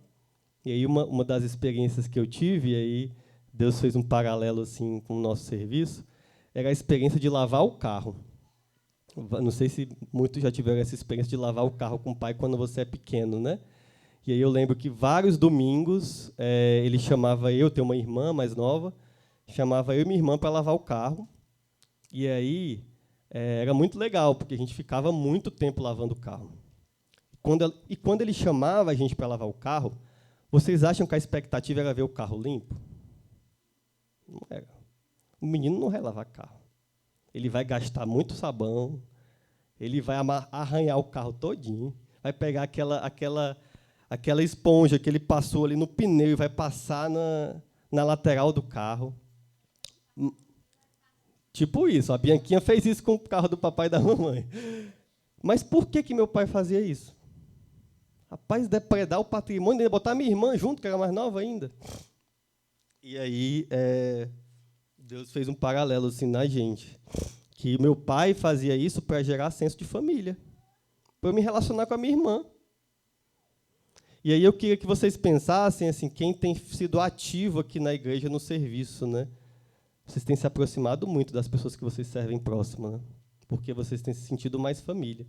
E aí uma das experiências que eu tive, e aí Deus fez um paralelo assim com o nosso serviço, era a experiência de lavar o carro. Não sei se muitos já tiveram essa experiência de lavar o carro com o pai quando você é pequeno, né? E aí eu lembro que vários domingos ele chamava eu, tenho uma irmã mais nova, chamava eu e minha irmã para lavar o carro. E aí era muito legal, porque a gente ficava muito tempo lavando o carro. E quando ele chamava a gente para lavar o carro, vocês acham que a expectativa era ver o carro limpo? Não era. O menino não vai lavar carro. Ele vai gastar muito sabão, ele vai arranhar o carro todinho, vai pegar aquela esponja que ele passou ali no pneu e vai passar na lateral do carro. Tipo isso, a Bianquinha fez isso com o carro do papai e da mamãe. Mas por que meu pai fazia isso? Rapaz, depredar o patrimônio, ainda botar minha irmã junto, que era mais nova ainda. E aí, Deus fez um paralelo assim, na gente, que meu pai fazia isso para gerar senso de família, para eu me relacionar com a minha irmã. E aí eu queria que vocês pensassem assim, quem tem sido ativo aqui na igreja no serviço, né? Vocês têm se aproximado muito das pessoas que vocês servem próximo, né? Porque vocês têm se sentido mais família.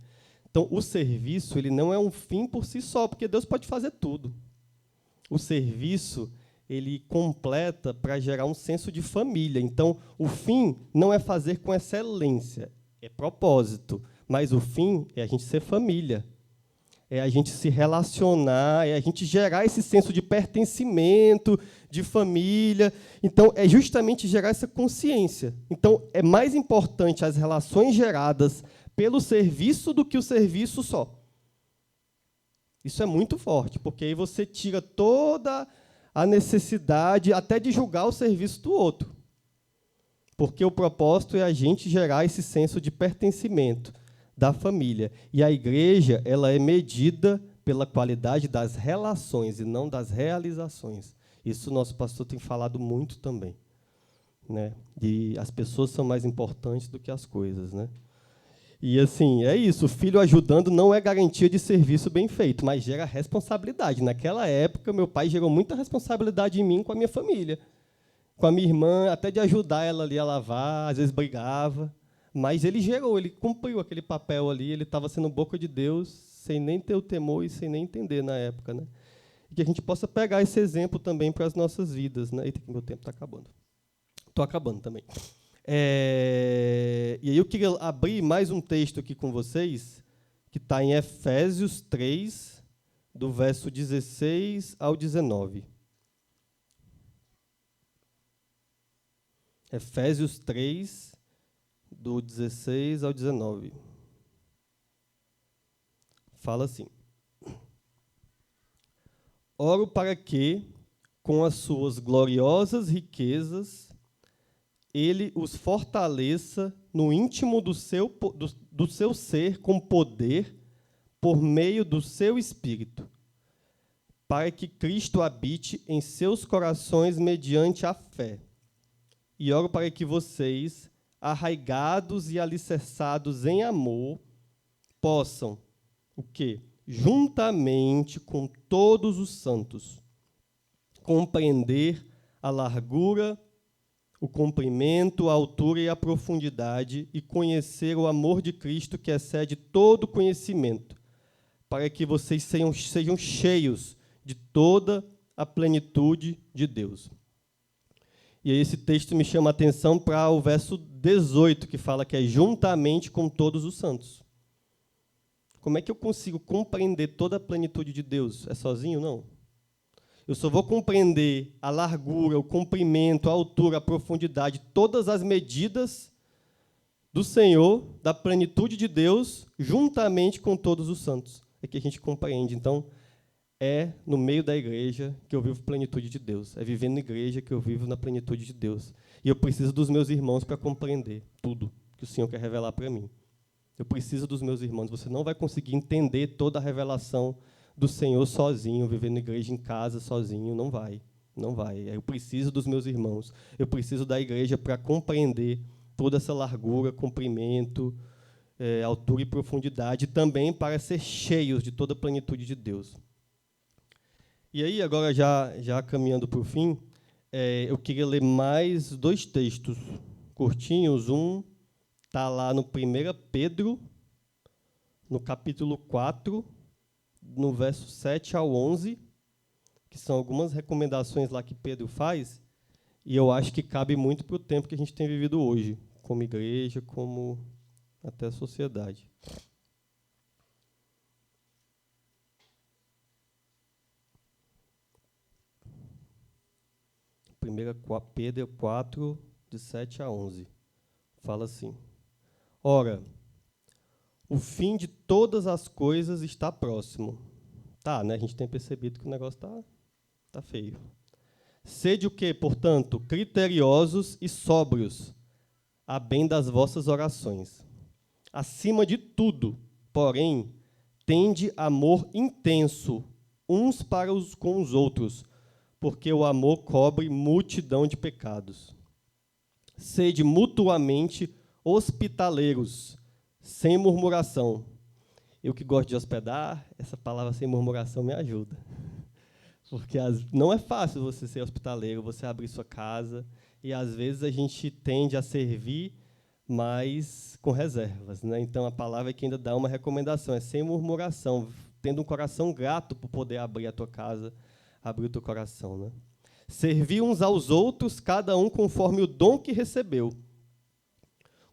Então, o serviço ele não é um fim por si só, porque Deus pode fazer tudo. O serviço ele completa para gerar um senso de família. Então, o fim não é fazer com excelência, é propósito. Mas o fim é a gente ser família. É a gente se relacionar, é a gente gerar esse senso de pertencimento, de família. Então, é justamente gerar essa consciência. Então, é mais importante as relações geradas pelo serviço do que o serviço só. Isso é muito forte, porque aí você tira toda a necessidade até de julgar o serviço do outro. Porque o propósito é a gente gerar esse senso de pertencimento da família. E a igreja ela é medida pela qualidade das relações e não das realizações. Isso o nosso pastor tem falado muito também, né? E as pessoas são mais importantes do que as coisas, né? E assim, é isso, o filho ajudando não é garantia de serviço bem feito, mas gera responsabilidade. Naquela época, meu pai gerou muita responsabilidade em mim com a minha família. Com a minha irmã, até de ajudar ela ali a lavar, às vezes brigava, mas ele cumpriu aquele papel ali, ele estava sendo boca de Deus, sem nem ter o temor e sem nem entender na época, né? E que a gente possa pegar esse exemplo também para as nossas vidas, né? Eita, que meu tempo está acabando. Estou acabando também. E aí eu queria abrir mais um texto aqui com vocês, que está em Efésios 3, do verso 16 ao 19. Efésios 3, do 16 ao 19. Fala assim: Oro para que, com as suas gloriosas riquezas, ele os fortaleça no íntimo do seu ser com poder, por meio do seu Espírito, para que Cristo habite em seus corações mediante a fé. E oro para que vocês, arraigados e alicerçados em amor, possam, o quê? Juntamente com todos os santos, compreender a largura, o comprimento, a altura e a profundidade, e conhecer o amor de Cristo que excede todo conhecimento, para que vocês sejam cheios de toda a plenitude de Deus. E aí esse texto me chama a atenção para o verso 18, que fala que é juntamente com todos os santos. Como é que eu consigo compreender toda a plenitude de Deus? É sozinho? Não. Eu só vou compreender a largura, o comprimento, a altura, a profundidade, todas as medidas do Senhor, da plenitude de Deus, juntamente com todos os santos. É que a gente compreende. Então, é no meio da igreja que eu vivo plenitude de Deus. É vivendo na igreja que eu vivo na plenitude de Deus. E eu preciso dos meus irmãos para compreender tudo que o Senhor quer revelar para mim. Eu preciso dos meus irmãos. Você não vai conseguir entender toda a revelação do Senhor sozinho, vivendo na igreja em casa sozinho. Não vai. Não vai. Eu preciso dos meus irmãos. Eu preciso da igreja para compreender toda essa largura, comprimento, altura e profundidade, também para ser cheios de toda a plenitude de Deus. E aí, agora, já caminhando para o fim, eu queria ler mais 2 textos curtinhos. Um está lá no 1 Pedro, no capítulo 4, no verso 7 ao 11, que são algumas recomendações lá que Pedro faz, e eu acho que cabe muito para o tempo que a gente tem vivido hoje, como igreja, como até a sociedade. 1 Pedro 4, de 7 a 11. Fala assim: Ora, o fim de todas as coisas está próximo. Tá, né? A gente tem percebido que o negócio tá feio. Sede o quê, portanto? Criteriosos e sóbrios, a bem das vossas orações. Acima de tudo, porém, tende amor intenso uns para com os outros, porque o amor cobre multidão de pecados. Sede mutuamente hospitaleiros, sem murmuração. Eu que gosto de hospedar, essa palavra sem murmuração me ajuda. Porque não é fácil você ser hospitaleiro, você abrir sua casa, e às vezes a gente tende a servir, mas com reservas, né? Então a palavra que ainda dá uma recomendação, é sem murmuração, tendo um coração grato por poder abrir a tua casa, abrir o teu coração, né? Servir uns aos outros, cada um conforme o dom que recebeu,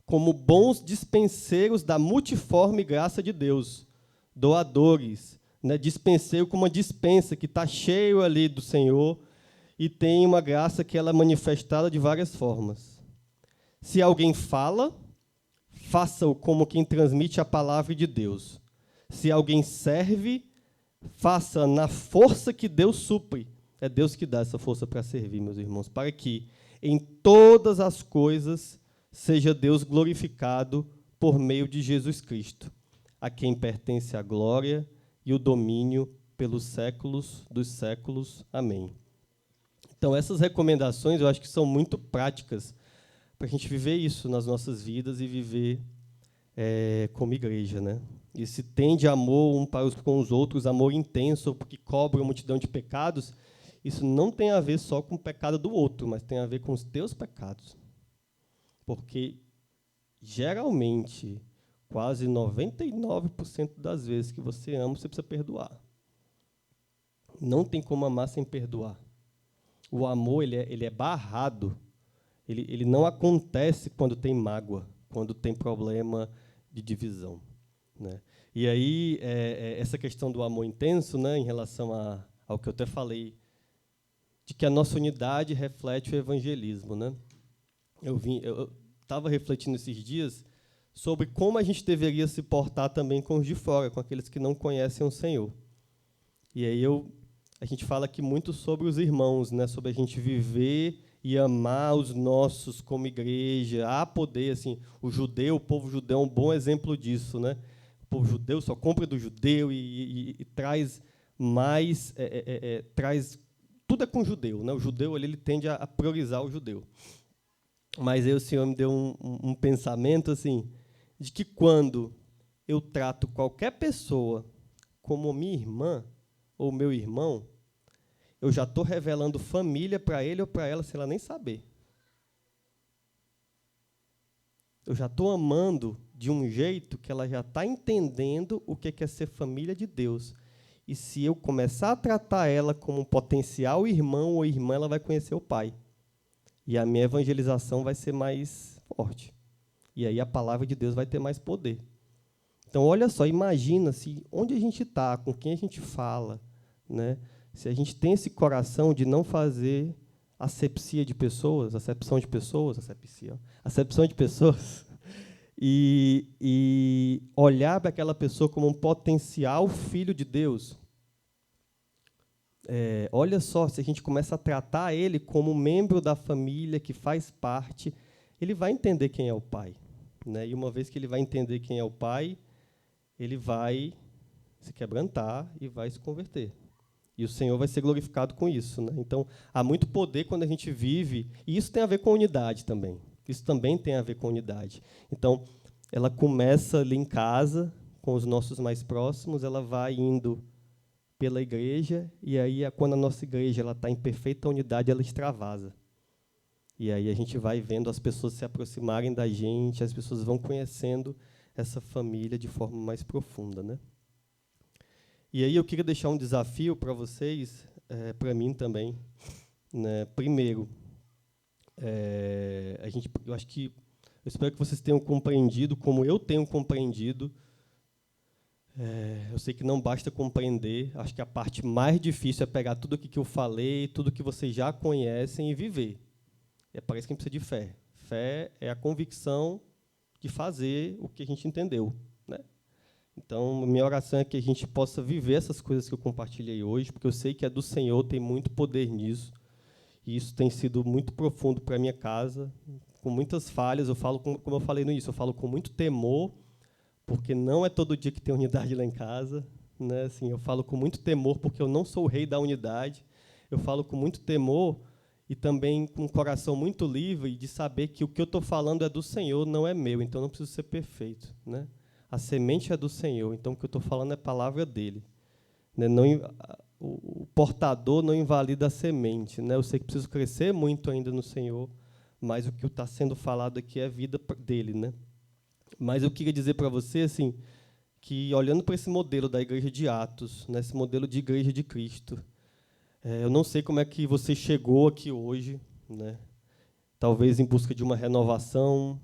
como bons dispenseiros da multiforme graça de Deus, doadores, né? Dispenseiro como uma dispensa que está cheio ali do Senhor e tem uma graça que ela é manifestada de várias formas. Se alguém fala, faça-o como quem transmite a palavra de Deus. Se alguém serve, faça na força que Deus supre. É Deus que dá essa força para servir, meus irmãos, para que em todas as coisas seja Deus glorificado por meio de Jesus Cristo, a quem pertence a glória e o domínio pelos séculos dos séculos. Amém. Então, essas recomendações eu acho que são muito práticas para a gente viver isso nas nossas vidas e viver como igreja, né? Esse tem de amor um para com os outros, amor intenso, porque cobre uma multidão de pecados, isso não tem a ver só com o pecado do outro, mas tem a ver com os teus pecados. Porque, geralmente, quase 99% das vezes que você ama, você precisa perdoar. Não tem como amar sem perdoar. O amor ele é barrado. Ele não acontece quando tem mágoa, quando tem problema de divisão, né? E aí, essa questão do amor intenso, né, em relação ao que eu até falei, de que a nossa unidade reflete o evangelismo, né? Eu estava refletindo esses dias sobre como a gente deveria se portar também com os de fora, com aqueles que não conhecem o Senhor. E aí a gente fala aqui muito sobre os irmãos, né, sobre a gente viver e amar os nossos como igreja. Há poder, assim, o povo judeu é um bom exemplo disso, né? O povo judeu só compra do judeu e traz mais, traz tudo é com o judeu, né? O judeu ele tende a priorizar o judeu. Mas aí o Senhor me deu um pensamento assim, de que quando eu trato qualquer pessoa como minha irmã ou meu irmão, eu já estou revelando família para ele ou para ela sem ela nem saber. Eu já estou amando de um jeito que ela já está entendendo o que é ser família de Deus. E se eu começar a tratar ela como um potencial irmão ou irmã, ela vai conhecer o Pai. E a minha evangelização vai ser mais forte. E aí a palavra de Deus vai ter mais poder. Então, olha só, imagina se onde a gente está, com quem a gente fala, né? Se a gente tem esse coração de não fazer acepção de pessoas, e olhar para aquela pessoa como um potencial filho de Deus. Olha só, se a gente começa a tratar ele como membro da família que faz parte, ele vai entender quem é o pai, né? E uma vez que ele vai entender quem é o pai, ele vai se quebrantar e vai se converter. E o Senhor vai ser glorificado com isso, né? Então, há muito poder quando a gente vive, e isso tem a ver com unidade também. Isso também tem a ver com unidade. Então, ela começa ali em casa, com os nossos mais próximos, ela vai indo pela igreja, e aí, quando a nossa igreja está em perfeita unidade, ela extravasa. E aí a gente vai vendo as pessoas se aproximarem da gente, as pessoas vão conhecendo essa família de forma mais profunda, né? E aí eu queria deixar um desafio para vocês, para mim também, né? Primeiro, eu espero que vocês tenham compreendido, como eu tenho compreendido. Eu sei que não basta compreender, acho que a parte mais difícil é pegar tudo o que eu falei, tudo que vocês já conhecem e viver. Parece que a gente precisa de fé. Fé é a convicção de fazer o que a gente entendeu, né? Então, minha oração é que a gente possa viver essas coisas que eu compartilhei hoje, porque eu sei que é do Senhor, tem muito poder nisso, e isso tem sido muito profundo para a minha casa, com muitas falhas. Eu falo, como eu falei no início, eu falo com muito temor, porque não é todo dia que tem unidade lá em casa, né? Assim, eu falo com muito temor, porque eu não sou o rei da unidade. Eu falo com muito temor e também com um coração muito livre de saber que o que eu estou falando é do Senhor, não é meu, então não preciso ser perfeito, né? A semente é do Senhor, então o que eu estou falando é a palavra dele, né? O portador não invalida a semente, né? Eu sei que preciso crescer muito ainda no Senhor, mas o que está sendo falado aqui é a vida dele, né? Mas eu queria dizer para você assim, que, olhando para esse modelo da igreja de Atos, né, esse modelo de igreja de Cristo, eu não sei como é que você chegou aqui hoje, né? Talvez em busca de uma renovação.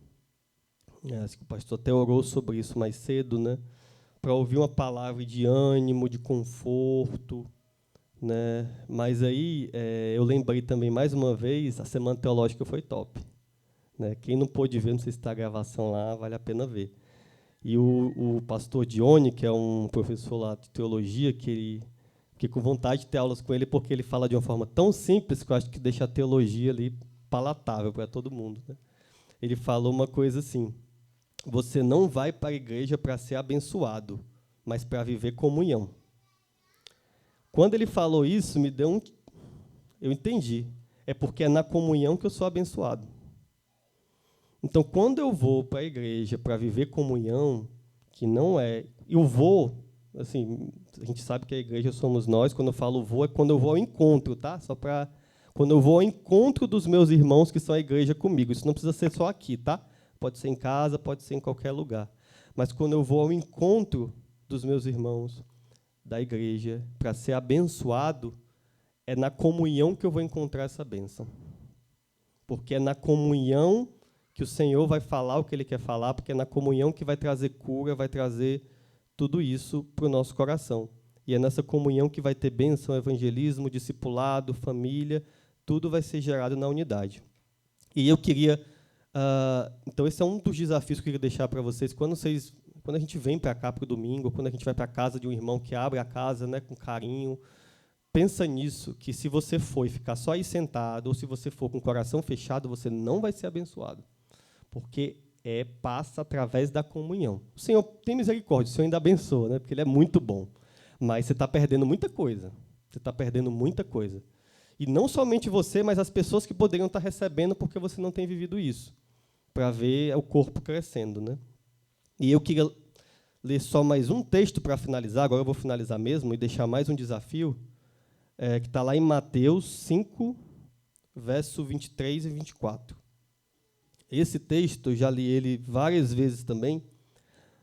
Acho que o pastor até orou sobre isso mais cedo, né? Para ouvir uma palavra de ânimo, de conforto, né? Mas aí eu lembrei também, mais uma vez, a Semana Teológica foi top, né? Quem não pôde ver, não sei se está a gravação lá, vale a pena ver. E o pastor Dione, que é um professor lá de teologia, fiquei com vontade de ter aulas com ele, porque ele fala de uma forma tão simples que eu acho que deixa a teologia ali palatável para todo mundo, né? Ele falou uma coisa assim: você não vai para a igreja para ser abençoado, mas para viver comunhão. Quando ele falou isso, eu entendi. é porque é na comunhão que eu sou abençoado. Então, quando eu vou para a igreja para viver comunhão, que não é... Eu vou, assim, a gente sabe que a igreja somos nós, quando eu falo vou, é quando eu vou ao encontro, tá? Só para... Quando eu vou ao encontro dos meus irmãos que são a igreja comigo. Isso não precisa ser só aqui, tá? Pode ser em casa, pode ser em qualquer lugar. Mas quando eu vou ao encontro dos meus irmãos da igreja para ser abençoado, é na comunhão que eu vou encontrar essa bênção. Porque é na comunhão que o Senhor vai falar o que Ele quer falar, porque é na comunhão que vai trazer cura, vai trazer tudo isso para o nosso coração. E é nessa comunhão que vai ter bênção, evangelismo, discipulado, família, tudo vai ser gerado na unidade. E eu queria... então, esse é um dos desafios que eu queria deixar para vocês. Quando a gente vem para cá para o domingo, quando a gente vai para a casa de um irmão que abre a casa, né, com carinho, pensa nisso, que se você for e ficar só aí sentado, ou se você for com o coração fechado, você não vai ser abençoado. Porque passa através da comunhão. O Senhor tem misericórdia, o Senhor ainda abençoa, né, porque Ele é muito bom. Mas você está perdendo muita coisa. Você está perdendo muita coisa. E não somente você, mas as pessoas que poderiam estar recebendo porque você não tem vivido isso, para ver o corpo crescendo, né? E eu queria ler só mais um texto para finalizar, agora eu vou finalizar mesmo, e deixar mais um desafio, que está lá em Mateus 5, verso 23 e 24. Esse texto, eu já li ele várias vezes também,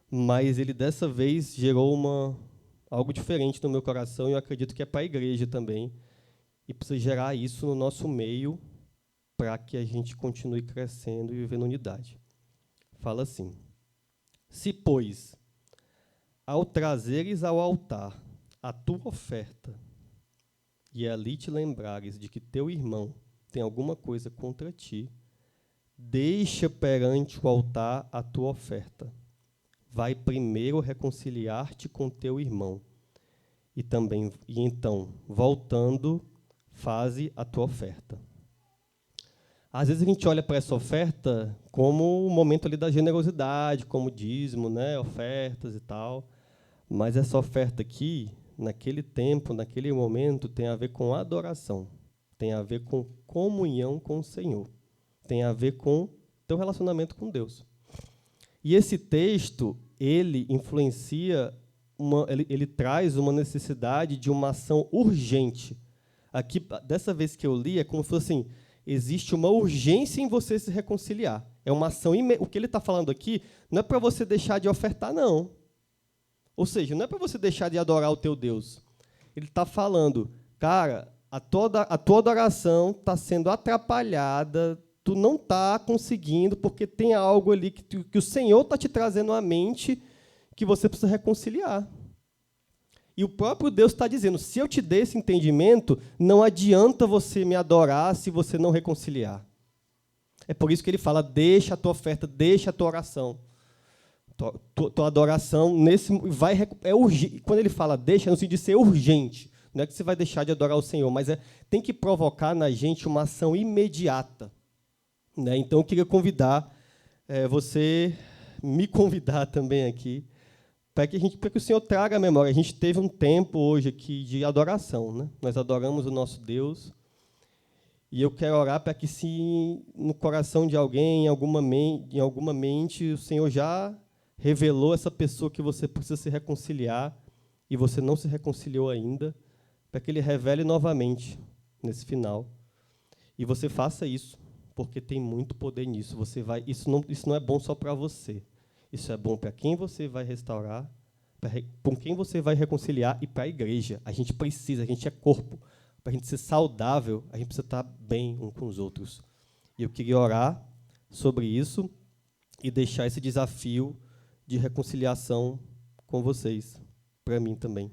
mas ele dessa vez gerou algo diferente no meu coração, e eu acredito que é para a igreja também, e precisa gerar isso no nosso meio para que a gente continue crescendo e vivendo unidade. Fala assim: se, pois, ao trazeres ao altar a tua oferta, e ali te lembrares de que teu irmão tem alguma coisa contra ti, deixa perante o altar a tua oferta. Vai primeiro reconciliar-te com teu irmão, e então, voltando, faze a tua oferta. Às vezes a gente olha para essa oferta como o momento ali da generosidade, como dízimo, né, ofertas e tal, mas essa oferta aqui, naquele tempo, naquele momento, tem a ver com adoração, tem a ver com comunhão com o Senhor, tem a ver com teu relacionamento com Deus. E esse texto, ele influencia, ele traz uma necessidade de uma ação urgente. Aqui, dessa vez que eu li, é como se fosse assim, existe uma urgência em você se reconciliar. É uma ação o que ele está falando aqui não é para você deixar de ofertar, não. Ou seja, não é para você deixar de adorar o teu Deus. Ele está falando, cara, a tua adoração está sendo atrapalhada, tu não está conseguindo, porque tem algo ali que o Senhor está te trazendo à mente que você precisa reconciliar. E o próprio Deus está dizendo, se eu te der esse entendimento, não adianta você me adorar se você não reconciliar. É por isso que ele fala, deixa a tua oferta, deixa a tua oração. Tua adoração é urgente. Quando ele fala deixa, no sentido de ser urgente. Não é que você vai deixar de adorar o Senhor, mas tem que provocar na gente uma ação imediata. Né? Então, eu queria convidar você, me convidar também aqui, para que o Senhor traga a memória. A gente teve um tempo hoje aqui de adoração. Né? Nós adoramos o nosso Deus. E eu quero orar para que, se no coração de alguém, em alguma mente, o Senhor já revelou essa pessoa que você precisa se reconciliar e você não se reconciliou ainda, para que Ele revele novamente nesse final. E você faça isso, porque tem muito poder nisso. Isso não é bom só para você. Isso é bom para quem você vai restaurar, com quem você vai reconciliar e para a igreja. A gente é corpo. Para a gente ser saudável, a gente precisa estar bem uns com os outros. E eu queria orar sobre isso e deixar esse desafio de reconciliação com vocês, para mim também.